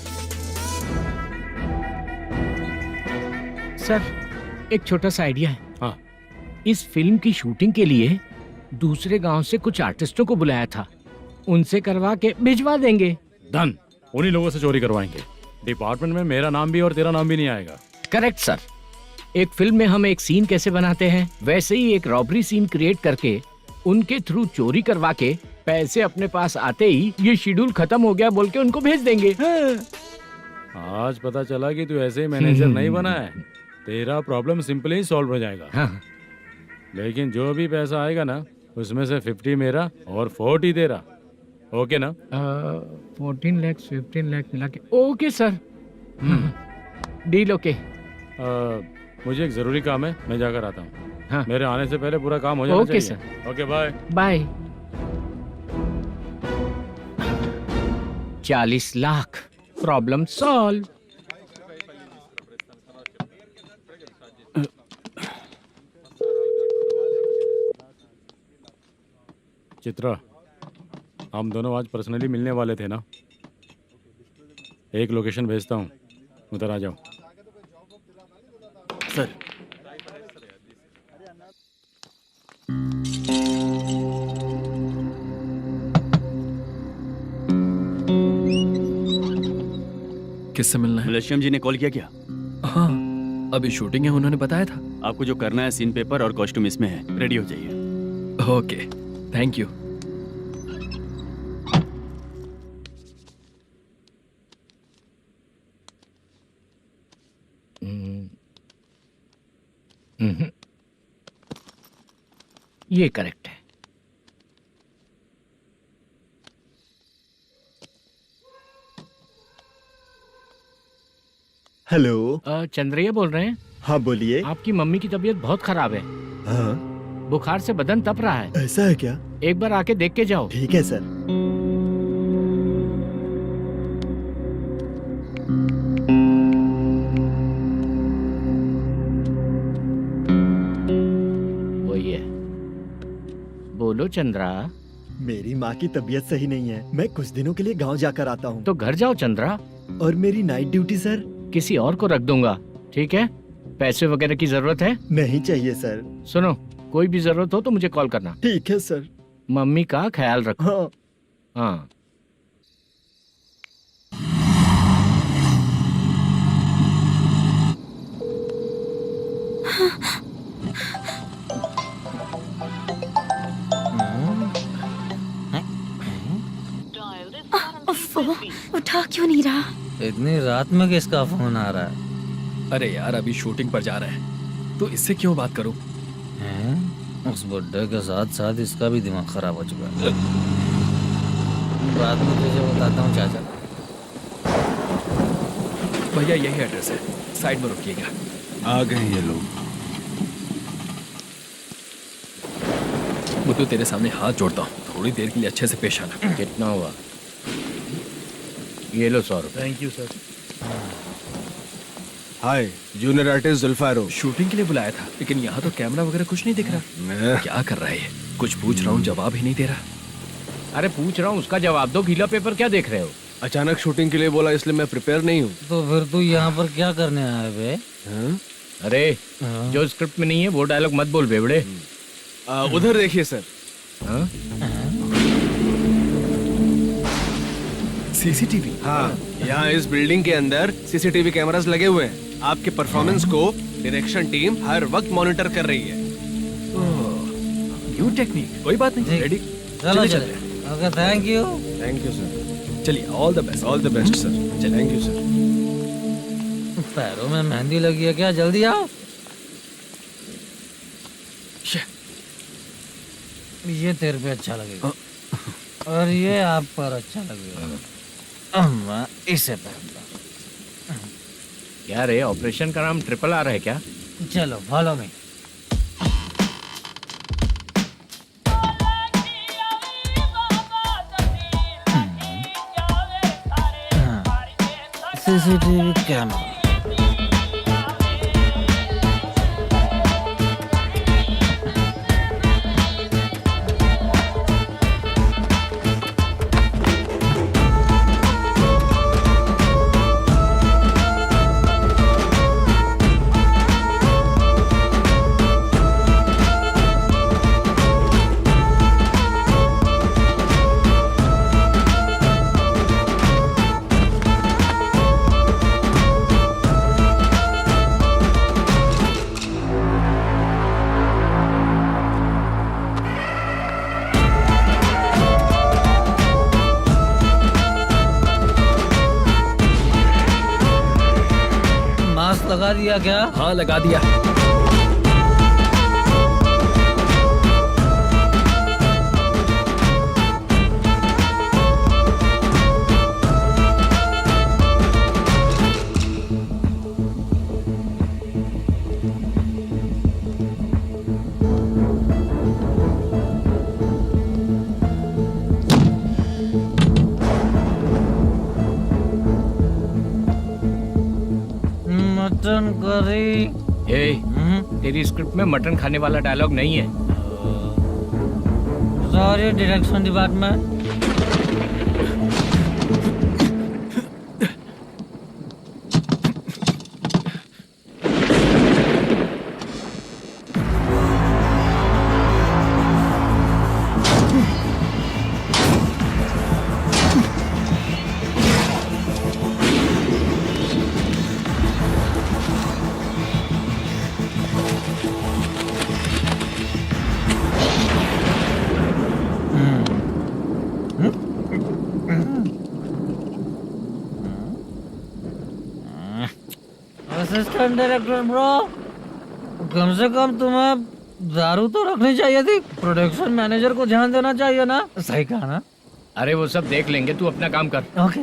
सर एक छोटा सा आइडिया है। हाँ। इस फिल्म की शूटिंग के लिए दूसरे गांव से कुछ आर्टिस्टों को बुलाया था, उनसे करवा के भिजवा देंगे। डन, उन्हीं लोगों से चोरी करवाएंगे। डिपार्टमेंट में मेरा नाम भी और तेरा नाम भी नहीं आएगा। Correct sir. एक फिल्म में हम एक सीन कैसे बनाते हैं, वैसे ही एक रॉबरी सीन क्रिएट करके उनके थ्रू चोरी करवा के पैसे अपने पास आते ही ये शेड्यूल खत्म हो गया बोल के उनको भेज देंगे। आज पता चला कि तू ऐसे ही मैनेजर नहीं बना है। तेरा प्रॉब्लम सिंपली ही सॉल्व हो जाएगा। हाँ। लेकिन जो भी पैसा आएगा ना, उसमें से 50 मेरा और 40 तेरा। ओके ना? 14 लाख 15 लाख मिला के ओके सर। Deal okay. मुझे एक जरूरी काम है, मैं जाकर आता हूँ। हाँ। मेरे आने से पहले पूरा काम हो जाना ओके चाहिए। Sir. Okay bye. Bye. 40 lakh problem solve. Chitra, हम दोनों आज पर्सनली मिलने वाले थे ना? एक लोकेशन भेजता हूँ, उधर आ जाओ। सर किससे मिलना है? मलेशियम जी ने कॉल किया क्या? हाँ, अभी शूटिंग है, उन्होंने बताया था। आपको जो करना है, सीन पेपर और कॉस्ट्यूम इसमें है, रेडी हो जाइए। Okay, thank you. ये करेक्ट है। हेलो। चंद्रैया बोल रहे हैं? हाँ बोलिए। आपकी मम्मी की तबीयत बहुत खराब है। हाँ। बुखार से बदन तप रहा है। ऐसा है क्या? एक बार आके देख के जाओ। ठीक है सर। वही है। बोलो चंद्रा। मेरी माँ की तबीयत सही नहीं है, मैं कुछ दिनों के लिए गांव जाकर आता हूँ। तो घर जाओ चंद्रा। और मेरी नाइट ड्यूटी सर? किसी और को रख दूंगा, ठीक है? पैसे वगैरह की जरूरत है? नहीं चाहिए सर। सुनो, कोई भी जरूरत हो तो मुझे कॉल करना। ठीक है सर। मम्मी का ख्याल रखो। हाँ। हाँ। उठा क्यों नहीं रहा? इतनी रात में किसका फोन आ रहा है? अरे यार, अभी शूटिंग पर जा रहे हैं, तो इससे क्यों बात करूं? उस बुड्ढे के साथ साथ इसका भी दिमाग खराब हो चुका है। रात में तुझे बताता हूँ चाचा। भैया यही एड्रेस है, साइड में रुकिएगा। आ गए ये लोग। बुद्धू, तेरे सामने हाथ जोड़ता हूँ, थोड़ी देर के लिए अच्छे से पेश आना। कितना हुआ? ये लो 100 रुपए। Thank you sir. Hi, junior artist जुल्फारो। शूटिंग के लिए बुलाया था, लेकिन यहाँ तो कैमरा वगैरह कुछ नहीं दिख रहा। क्या कर रहा है ये? कुछ पूछ रहा हूँ, जवाब ही नहीं दे रहा। अरे पूछ रहा हूँ, उसका जवाब दो। गीला पेपर क्या देख रहे हो? अचानक शूटिंग के लिए बोला, इसलिए मैं प्रिपेयर नहीं हूँ। तो फिर तू यहाँ पर क्या करने आया बे? अरे जो स्क्रिप्ट में नहीं है वो डायलॉग मत बोल बेवड़े। उधर देखिए सर। सीसीटीवी? हाँ, यहाँ इस बिल्डिंग के अंदर सीसीटीवी कैमरास लगे हुए हैं। आपके परफॉर्मेंस को डायरेक्शन टीम हर वक्त मॉनिटर कर रही है। न्यू टेक्निक, कोई बात नहीं। रेडी? चलो चले। Okay, thank you. Thank you sir. चलिए, all the best. All the best sir. Thank you sir. पैरों में मेहंदी लगी है क्या? जल्दी आओ। ये तेरे पे अच्छा लगेगा और ये आप पर अच्छा लगेगा। मैं इसे पहनता। क्या रे, ऑपरेशन का नाम ट्रिपल आर है क्या? चलो फॉलो मी। CCTV camera. दिया क्या? हाँ लगा दिया। Mutton curry. तेरी स्क्रिप्ट में मटन खाने वाला डायलॉग नहीं है। Sorry direction department. Assistant director bro, कम से कम तुम्हें दारू तो रखनी चाहिए थी। प्रोडक्शन मैनेजर को ध्यान देना चाहिए ना। सही कहा ना? अरे वो सब देख लेंगे, तू अपना काम कर। ओके।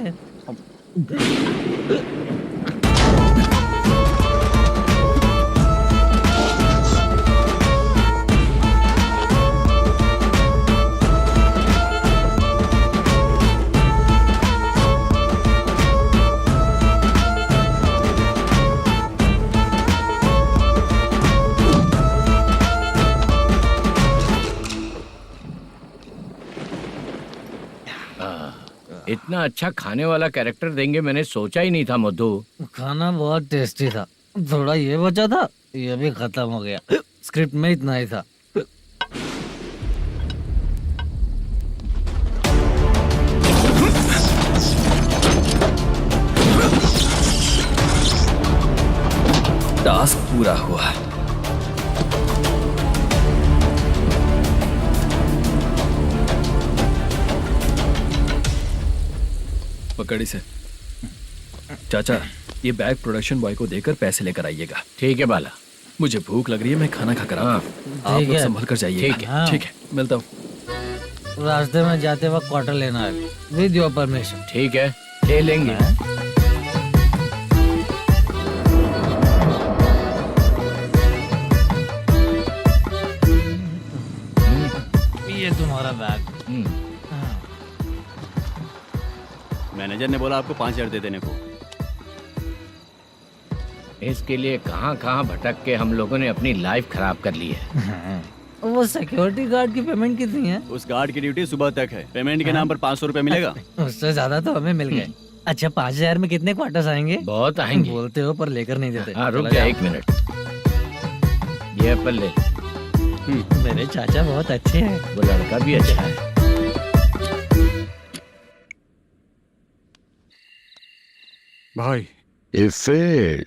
इतना अच्छा खाने वाला कैरेक्टर देंगे मैंने सोचा ही नहीं था मधु। खाना बहुत टेस्टी था। थोड़ा ये बचा था, ये भी खत्म हो गया। स्क्रिप्ट में इतना ही था। टास्क पूरा हुआ। पकड़ी से। चाचा, ये बैग प्रोडक्शन बॉय को देकर पैसे लेकर आइएगा। ठीक है बाला। मुझे भूख लग रही है, मैं खाना खाकर आता हूँ। आप लोग संभल कर जाइए। ठीक है। ठीक है, मिलता हूँ। रास्ते में जाते वक्त क्वार्टर लेना है, विद योर परमिशन। ठीक है, ले लेंगे। ये तुम्हारा बैग। मैनेजर ने बोला आपको 5,000 दे देने को। इसके लिए कहाँ कहाँ भटक के हम लोगों ने अपनी लाइफ खराब कर ली है। वो सिक्योरिटी गार्ड की पेमेंट कितनी है? उस गार्ड की ड्यूटी सुबह तक है। पेमेंट के नाम पर 500 रुपए मिलेगा। उससे ज्यादा तो हमें मिल गए। अच्छा 5,000 में कितने क्वार्टर्स आएंगे? बहुत आएंगे। बोलते हो पर लेकर नहीं देते। हाँ रुक जा 1 मिनट। ये एप्पल ले। मेरे चाचा बहुत अच्छे हैं। वो लड़का भी अच्छा है। भाई ये फेल्ड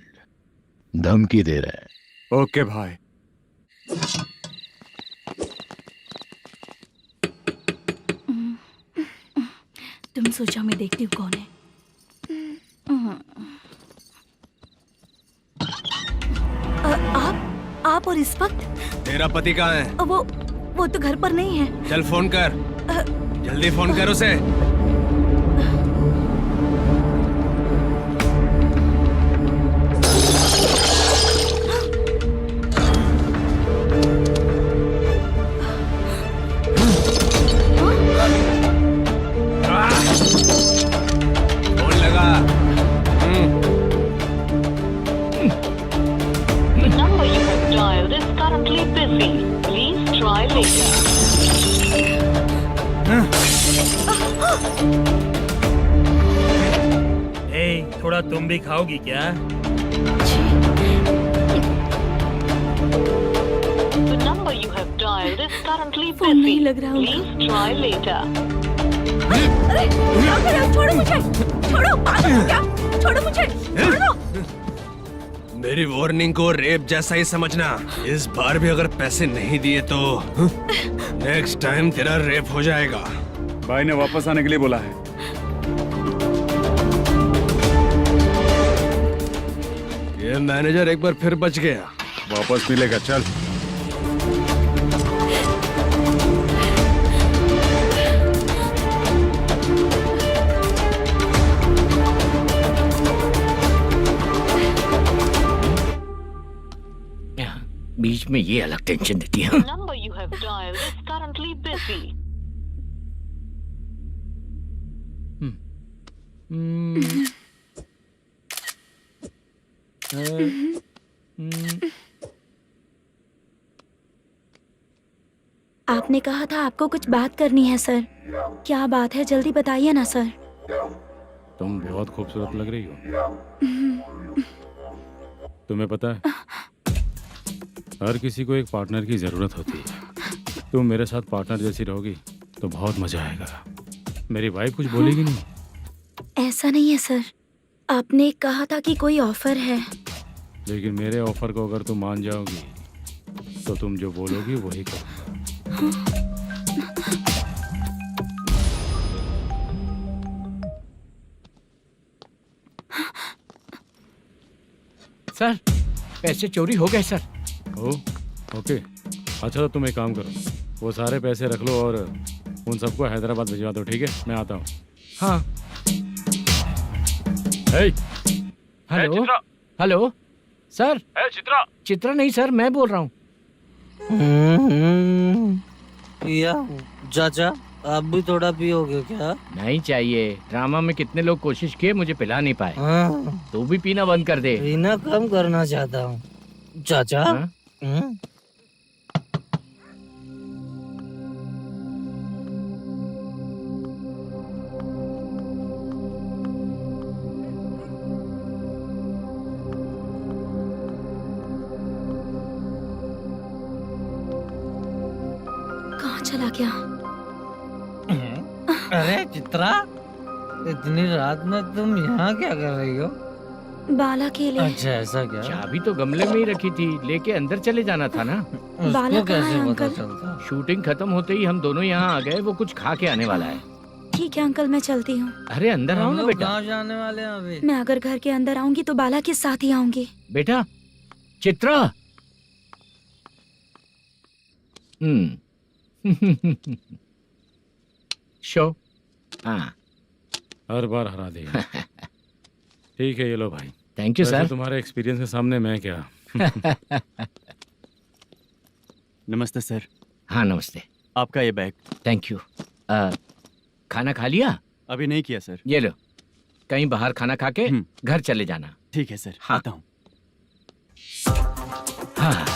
धमकी दे रहा है। ओके भाई। तुम सोचो मैं देखती हूँ कौन है। आप और इस वक्त? तेरा पति कहाँ है? वो तो घर पर नहीं है। चल फोन कर। जल्दी फोन कर उसे। फोन लगा। number you have dialed is currently busy. Please try later. थोड़ा तुम भी खाओगी क्या? The number you have dialed is currently busy. Please try later. अरे क्या कर रहे हो? छोड़ो मुझे। छोड़ो पागल हो क्या? छोड़ो मुझे। छोड़ो। मेरी वार्निंग को रेप जैसा ही समझना। इस बार भी अगर पैसे नहीं दिए तो नेक्स्ट टाइम तेरा रेप हो जाएगा। भाई ने वापस आने के लिए बोला है। ये मैनेजर एक बार फिर बच गया। वापस मिलेगा, चल। बीच में ये अलग टेंशन देती है। Number you have dialed is currently busy. आपने कहा था आपको कुछ बात करनी है सर। क्या बात है, जल्दी बताइए ना सर। तुम बहुत खूबसूरत लग रही हो। तुम्हें पता है, हर किसी को एक पार्टनर की जरूरत होती है। तुम मेरे साथ पार्टनर जैसी रहोगी तो बहुत मजा आएगा। मेरी वाइफ कुछ बोलेगी नहीं? ऐसा नहीं है सर, आपने कहा था कि कोई ऑफर है। लेकिन मेरे ऑफर को अगर तुम मान जाओगी तो तुम जो बोलोगी वही करो। सर, पैसे चोरी हो गए सर। ओके, अच्छा तो तुम एक काम करो, वो सारे पैसे रख लो और उन सबको हैदराबाद भिजवा दो, ठीक है? मैं आता हूँ। हाँ। Hello hello sir. Chitra. Chitra नहीं सर, मैं बोल रहा हूँ। या चाचा, आप भी थोड़ा पियोगे क्या? नहीं चाहिए। ड्रामा में कितने लोग कोशिश किए, मुझे पिला नहीं पाए। तू भी पीना बंद कर दे। पीना कम करना चाहता हूँ चाचा। कहाँ चला गया? अरे चित्रा, इतनी रात में तुम यहाँ क्या कर रही हो? बाला के लिए। अच्छा ऐसा क्या? चाबी तो गमले में ही रखी थी, लेके अंदर चले जाना था ना। बाला उसको कहाँ है कैसे पता अंकल? चलता? शूटिंग खत्म होते ही हम दोनों यहाँ आ गए। वो कुछ खा के आने वाला है। ठीक है अंकल, मैं चलती हूँ। अरे अंदर आओ हम ना लोग बेटा। कहाँ जाने वाले हैं अभी? मैं अगर घर के अंदर आऊंगी तो बाला के साथ ही आऊंगी। बेटा चित्रा। शो। हाँ, हर बार हरा देगा। ठीक है, ये लो भाई। थैंक यू वैसे सर। तुम्हारे एक्सपीरियंस के सामने मैं क्या। नमस्ते सर। हाँ नमस्ते। आपका ये बैग। Thank you. खाना खा लिया? अभी नहीं किया सर। ये लो, कहीं बाहर खाना खा के घर चले जाना। ठीक है सर। हाँ। आता हूँ। हाँ।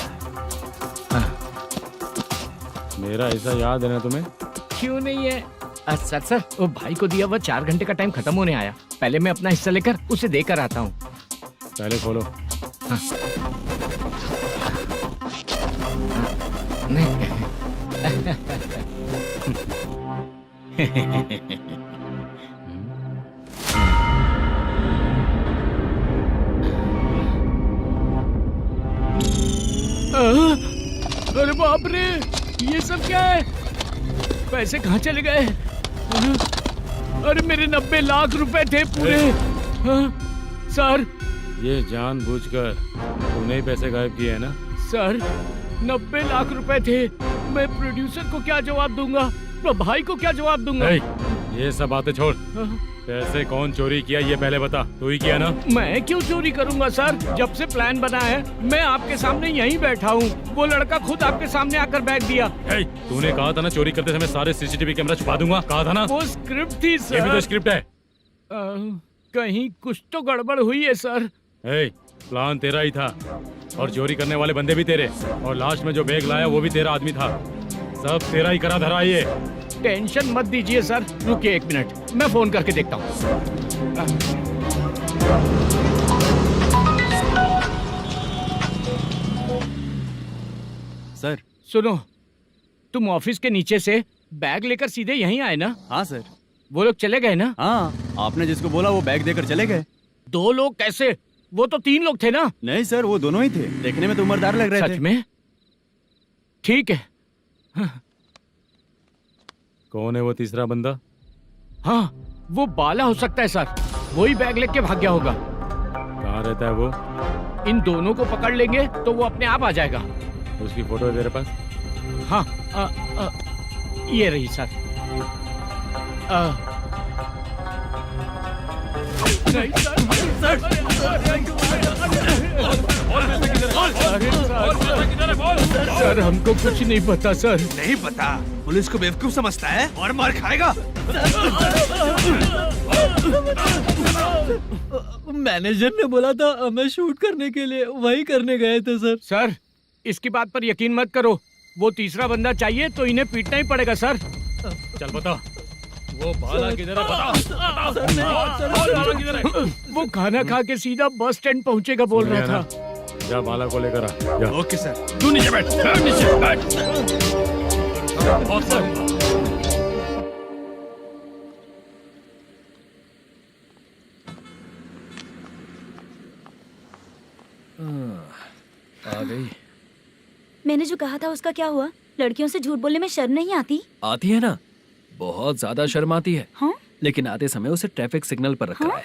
मेरा ऐसा याद है ना तुम्हें? क्यों नहीं है? सर सर, वो भाई को दिया हुआ 4 घंटे का टाइम खत्म होने आया। पहले मैं अपना हिस्सा लेकर उसे देकर आता हूँ। पहले खोलो। हाँ। अरे बाप रे, ये सब क्या है? पैसे कहाँ चले गए? अरे मेरे 90 लाख रुपए थे पूरे। सर, ये जानबूझकर तूने ही पैसे गायब किए हैं ना? सर 90 लाख रुपए थे। मैं प्रोड्यूसर को क्या जवाब दूंगा, तो भाई को क्या जवाब दूंगा? ये सब बातें छोड़। पैसे कौन चोरी किया ये पहले बता। तू ही किया ना? मैं क्यों चोरी करूंगा सर? जब से प्लान बना है मैं आपके सामने यहीं बैठा हूँ। वो लड़का खुद आपके सामने आकर बैग दिया। तूने कहा था ना चोरी करते समय सारे सीसीटीवी कैमरा छुपा दूंगा, कहा था ना? वो स्क्रिप्ट थी सर। ये भी तो स्क्रिप्ट है। कहीं कुछ तो गड़बड़ हुई है सर। प्लान तेरा ही था और चोरी करने वाले बंदे भी तेरे, और लास्ट में जो बैग लाया वो भी तेरा आदमी था। सब तेरा ही करा धरा। ये टेंशन मत दीजिए सर। रुकिए 1 मिनट, मैं फोन करके देखता हूँ। सर सुनो, तुम ऑफिस के नीचे से बैग लेकर सीधे यहीं आए ना? हाँ सर। वो लोग चले गए ना? हाँ, आपने जिसको बोला वो बैग देकर चले गए। 2 लोग कैसे? वो तो 3 लोग थे ना? नहीं सर, वो दोनों ही थे। देखने में तो उम्रदार लग रहे थे। सच में? ठीक है। कौन है वो तीसरा बंदा? हाँ, वो बाला हो सकता है सर। वही बैग लेके भाग गया होगा। कहाँ रहता है वो? इन दोनों को पकड़ लेंगे तो वो अपने आप आ जाएगा। उसकी फोटो है तेरे पास? हाँ ये रही सर। नहीं सर हमको कुछ नहीं पता सर। नहीं पता? पुलिस को बेवकूफ समझता है और मार खाएगा। मैनेजर ने बोला था हमें शूट करने के लिए, वही करने गए थे सर। सर इसकी बात पर यकीन मत करो, वो तीसरा बंदा चाहिए तो इन्हें पीटना ही पड़ेगा सर। चल बता, वो बाला किधर है? बता। वो खाना खा के सीधा बस स्टैंड पहुंचेगा बोल रहा था। जा बाला को लेकर आ। जा। Okay sir. तू नीचे बैठ, नीचे बैठ। आ गई। मैंने जो कहा था उसका क्या हुआ? लड़कियों से झूठ बोलने में शर्म नहीं आती? आती है ना, बहुत ज्यादा शर्म आती है। हाँ? लेकिन आते समय उसे ट्रैफिक सिग्नल पर रखा है।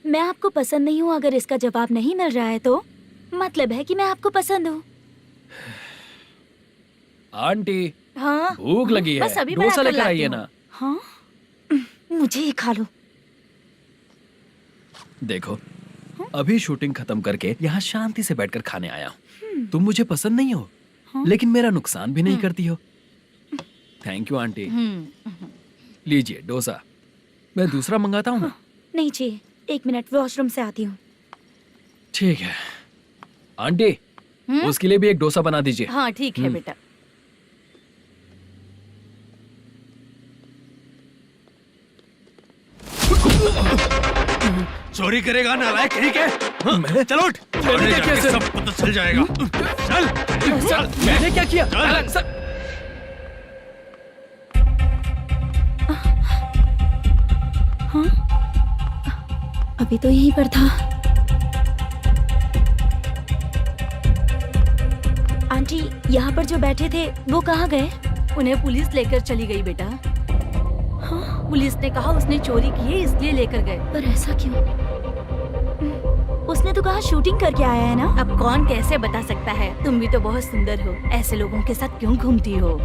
मैं आपको पसंद नहीं हूँ, अगर इसका जवाब नहीं मिल रहा है तो मतलब है कि मैं आपको पसंद हूँ। आंटी हाँ? भूख लगी है, बस अभी डोसा बनाकर लेकर लाती आइए हूँ। ना। हाँ? मुझे ही खा लो। देखो अभी शूटिंग खत्म करके यहाँ शांति से बैठकर खाने आया हूँ। तुम मुझे पसंद नहीं हो, लेकिन मेरा नुकसान भी नहीं करती हो। Thank you aunty. लीजिए डोसा। मैं दूसरा मंगाता हूँ ना? नहीं चाहिए, 1 मिनट वॉशरूम से आती हूँ। ठीक है आंटी, उसके लिए भी एक डोसा बना दीजिए। हाँ ठीक है बेटा। चोरी करेगा नालायक कहीं के? चलो उठ। मैंने क्या किया सर? सब पता चल जाएगा। चल। सर मैंने क्या किया? सर हाँ? अभी तो यहीं पर था। आंटी यहाँ पर जो बैठे थे वो कहाँ गए? उन्हें पुलिस लेकर चली गई बेटा। हाँ? पुलिस ने कहा उसने चोरी की है इसलिए लेकर गए। पर ऐसा क्यों? उसने तो कहा शूटिंग करके आया है ना। अब कौन कैसे बता सकता है? तुम भी तो बहुत सुंदर हो, ऐसे लोगों के साथ क्यों घूमती हो?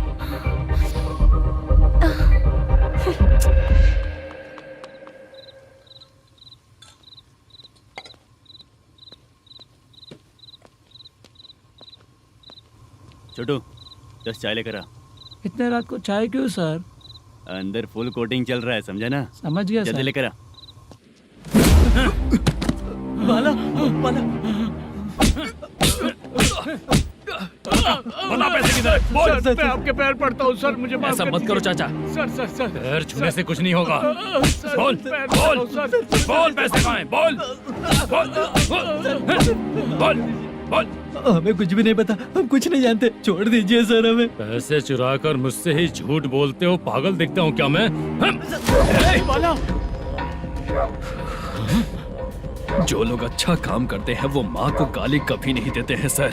छोटू 10 चाय लेकर आ। इतने रात को चाय क्यों सर? अंदर फुल कोटिंग चल रहा है, समझा ना? समझ गया जल्दी सर। लेकर आ। बाला बाला बता पैसे किधर है? बोल। सर मैं आपके पैर पड़ता हूँ सर, मुझे माफ ऐसा कर मत करो दीजिए। चाचा। सर पैर छूने से कुछ नहीं होगा। सर, बोल पैर बोल पड़ता हूँ, सर। बोल, पैसे कहाँ हैं? बोल बोल बोल बोल। हमें कुछ भी नहीं पता, हम कुछ नहीं जानते, छोड़ दीजिए सर हमें। पैसे चुराकर मुझसे ही झूठ बोलते हो, पागल दिखता हूँ क्या मैं? जो लोग अच्छा काम करते हैं वो माँ को गाली कभी नहीं देते हैं सर।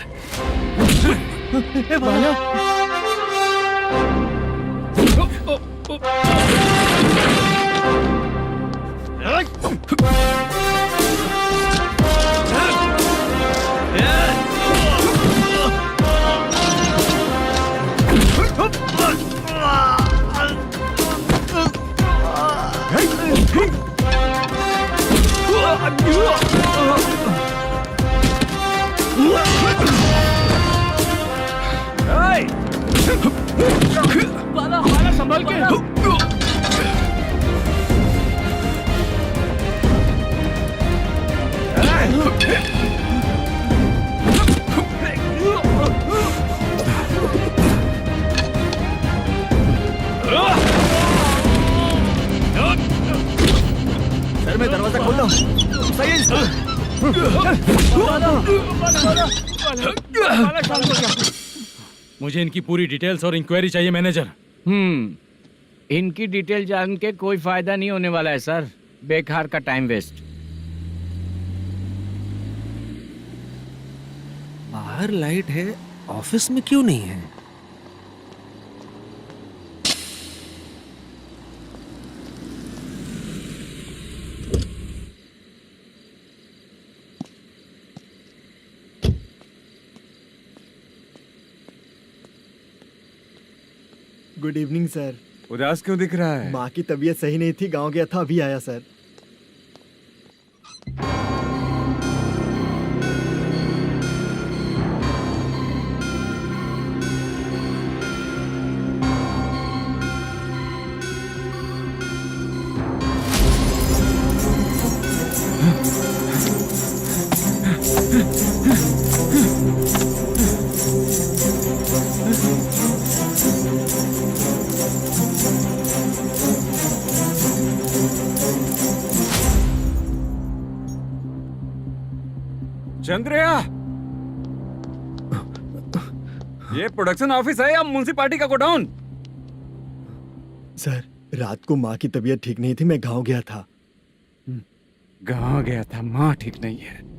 बाला संभाल के। सर मैं दरवाजा खोलता हूँ। सही है मुझे इनकी पूरी डिटेल्स और इंक्वायरी चाहिए मैनेजर। इनकी डिटेल जान के कोई फायदा नहीं होने वाला है सर, बेकार का टाइम वेस्ट। बाहर लाइट है, ऑफिस में क्यों नहीं है? Good evening sir. उदास क्यों दिख रहा है? माँ की तबीयत सही नहीं थी, गांव गया था, अभी आया सर। चंद्रया, ये प्रोडक्शन ऑफिस है या म्युनिसिपालिटी का गोडाउन? सर, रात को माँ की तबीयत ठीक नहीं थी, मैं गांव गया था। गांव गया था, माँ ठीक नहीं है।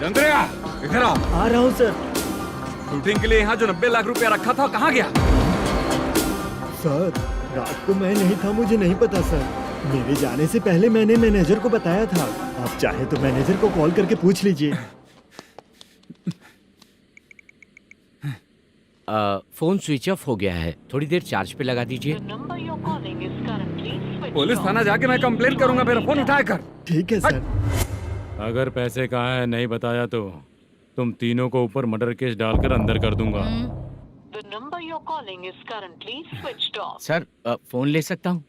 चंद्रया, इधर आओ। आ रहा हूँ सर। शूटिंग के लिए यहाँ जो 90 लाख रुपया रखा था, कहाँ गया? सर, रात को मैं नहीं था, मुझे नहीं पता सर। मेरे जाने से पहले मैंने मैनेजर को बताया था। आप चाहे तो मैनेजर को कॉल करके पूछ लीजिए। फोन स्विच ऑफ हो गया है, थोड़ी देर चार्ज पे लगा दीजिए। पुलिस थाना जाके मैं कंप्लेंट करूंगा, मेरा फोन उठाया कर। ठीक है सर। अगर पैसे कहाँ है नहीं बताया तो तुम तीनों को ऊपर मर्डर केस डालकर अंदर कर दूंगा। सर, फोन ले सकता हूँ?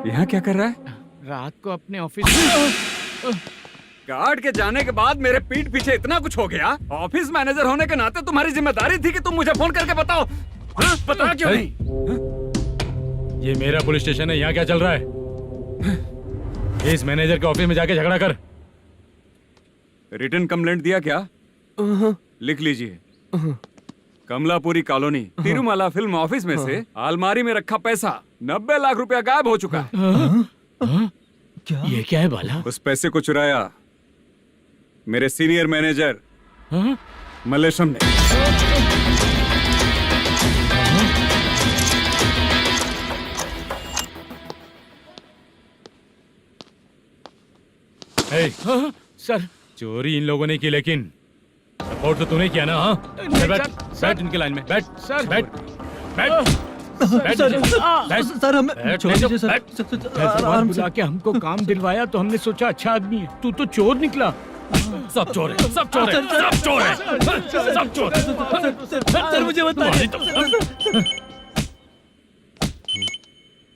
यहाँ क्या कर रहा है? रात को अपने ऑफिस गार्ड के जाने के बाद मेरे पीठ पीछे इतना कुछ हो गया। ऑफिस मैनेजर होने के नाते तुम्हारी जिम्मेदारी थी कि तुम मुझे फोन करके बताओ। हाँ? बता क्यों नहीं? ये मेरा पुलिस स्टेशन है, यहाँ क्या चल रहा है? इस मैनेजर के ऑफिस में जाके झगड़ा कर। रिटन कंप्लेंट दिया क्या? लिख लीजिए। Kamalapuri colony, Tirumala film office में से अलमारी में रखा पैसा 90 लाख रुपया गायब हो चुका है। क्या? ये क्या है बाला? उस पैसे को चुराया मेरे सीनियर मैनेजर मलेशम ने। सर, चोरी इन लोगों ने की, लेकिन सपोर्ट तो तूने किया ना? हाँ, बैठ इनके लाइन में, बैठ सर, बैठ बैठ सर हमें छोड़ दीजिए सर। आराम बुला के हमको काम दिलवाया तो हमने सोचा अच्छा आदमी है, तू तो चोर निकला। सब चोर है, सब चोर है, सब चोर है, सब चोर है। सर मुझे बताइए।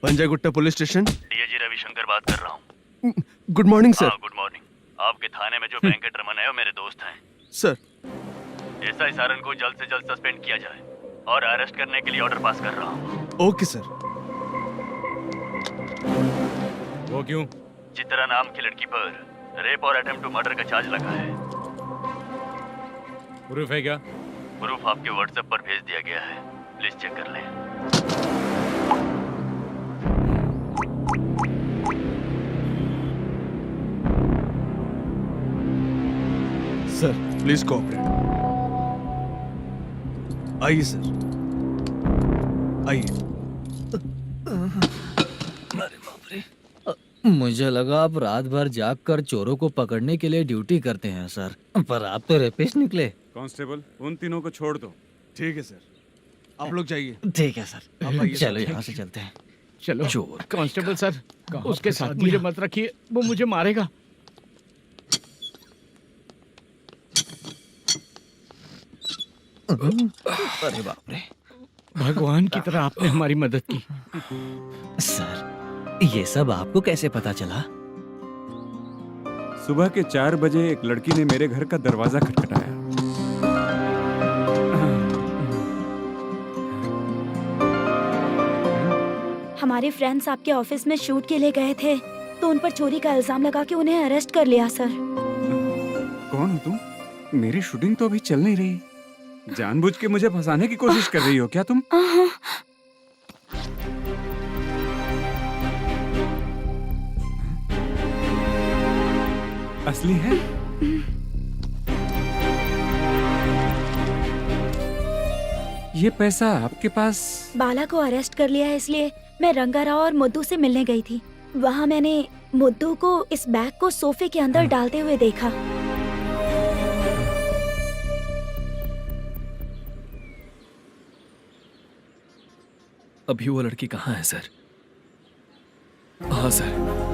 Panjagutta police station, DIG Ravishankar बात कर रहा हूँ। Good morning sir. Good morning. आपके थाने में जो वेंकट रमन है वो मेरे दोस्त हैं। सर, एसआई सारन को जल्द से जल्द सस्पेंड किया जाए और अरेस्ट करने के लिए ऑर्डर पास कर रहा हूँ। Okay sir. वो क्यों? चित्रा नाम की लड़की पर रेप और अटेम्प्ट टू मर्डर का चार्ज लगा है। प्रूफ है क्या? प्रूफ आपके व्हाट्सएप पर भेज दिया गया है, प्लीज चेक कर लें। Sir please cooperate. आइए सर, आइए। मुझे लगा आप रात भर जाग कर चोरों को पकड़ने के लिए ड्यूटी करते हैं सर, पर आप तो रेपिस्ट निकले। कांस्टेबल, उन तीनों को छोड़ दो। ठीक है सर, आप लोग जाइए। ठीक है सर, चलो यहाँ से चलते हैं। चलो चोर कांस्टेबल सर, उसके साथ मुझे मत रखिए, वो मुझे मारेगा। अरे बाप रे, भगवान की तरह आपने हमारी मदद की। सर ये सब आपको कैसे पता चला? सुबह के 4 बजे एक लड़की ने मेरे घर का दरवाजा खटखटाया। हमारे फ्रेंड्स आपके ऑफिस में शूट के लिए गए थे। तो उन पर चोरी का इल्जाम लगा के उन्हें अरेस्ट कर लिया सर। कौन हो तुम? मेरी शूटिंग तो अभी चल नहीं रही। जानबूझ के मुझे फंसाने की कोशिश कर रही हो क्या तुम? असली है? ये पैसा आपके पास? बाला को अरेस्ट कर लिया है इसलिए मैं रंगाराव और मुद्दू से मिलने गई थी। वहाँ मैंने मुद्दू को इस बैग को सोफे के अंदर डालते हुए देखा। अभी वो लड़की कहाँ है सर? हाँ सर।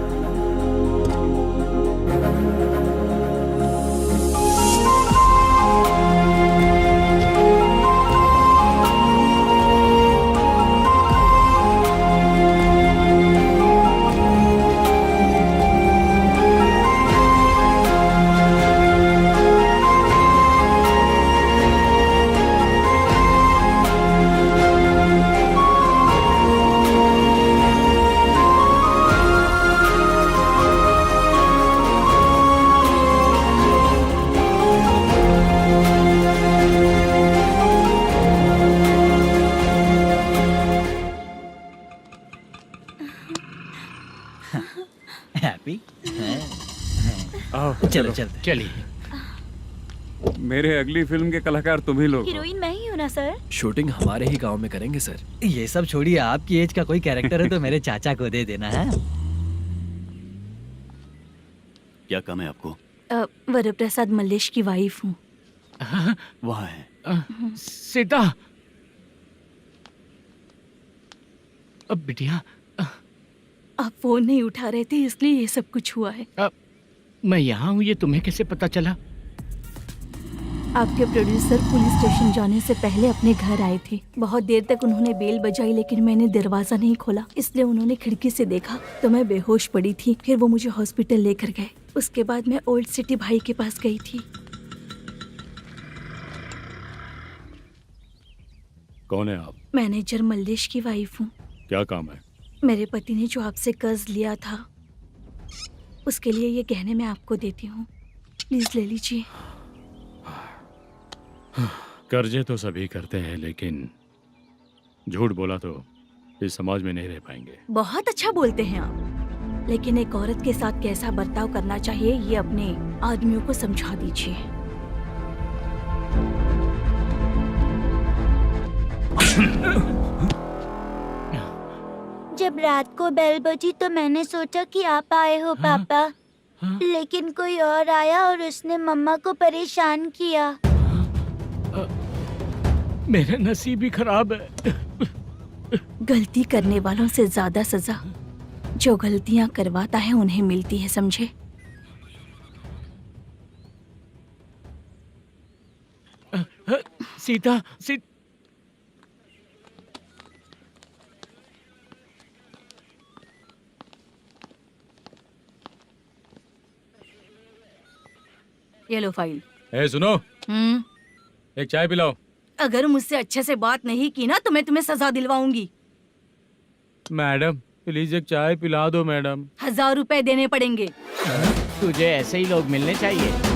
हैप्पी? चलो चलते। चलिए। मेरे अगली फिल्म के कलाकार तुम ही लोग हो। हीरोइन मैं ही हूँ ना सर। शूटिंग हमारे ही गांव में करेंगे सर। ये सब छोड़िए, आपकी एज का कोई कैरेक्टर है तो मेरे चाचा को दे देना है। क्या काम है आपको? वरप्रसाद मल्लेश की वाइफ हूँ। वहाँ है। सीता। अब बिटिया आप फोन नहीं उठा रहे थे इसलिए ये सब कुछ हुआ है। मैं यहाँ हूँ, ये तुम्हें कैसे पता चला? आपके प्रोड्यूसर पुलिस स्टेशन जाने से पहले अपने घर आए थे। बहुत देर तक उन्होंने बेल बजाई लेकिन मैंने दरवाजा नहीं खोला, इसलिए उन्होंने खिड़की से देखा तो मैं बेहोश पड़ी थी। फिर वो मुझे हॉस्पिटल लेकर गए। उसके बाद मैं ओल्ड सिटी भाई के पास गई थी। कौन है आप? मैनेजर मल्लेश की वाइफ हूँ। क्या काम है? मेरे पति ने जो आपसे कर्ज लिया था उसके लिए ये गहने मैं आपको देती हूँ, प्लीज ले लीजिए। कर्जे तो सभी करते हैं लेकिन झूठ बोला तो इस समाज में नहीं रह पाएंगे। बहुत अच्छा बोलते हैं आप, लेकिन एक औरत के साथ कैसा बर्ताव करना चाहिए ये अपने आदमियों को समझा दीजिए। जब रात को बेल बजी तो मैंने सोचा कि आप आए हो पापा। लेकिन कोई और आया और उसने मम्मा को परेशान किया। मेरा नसीब ही खराब है। गलती करने वालों से ज्यादा सजा जो गलतियां करवाता है उन्हें मिलती है, समझे? सीता, ये लो फाइल। ए सुनो, एक चाय पिलाओ। अगर मुझसे अच्छे से बात नहीं की ना तो मैं तुम्हें सजा दिलवाऊंगी। मैडम प्लीज एक चाय पिला दो मैडम। 1000 रुपए देने पड़ेंगे। तुझे ऐसे ही लोग मिलने चाहिए।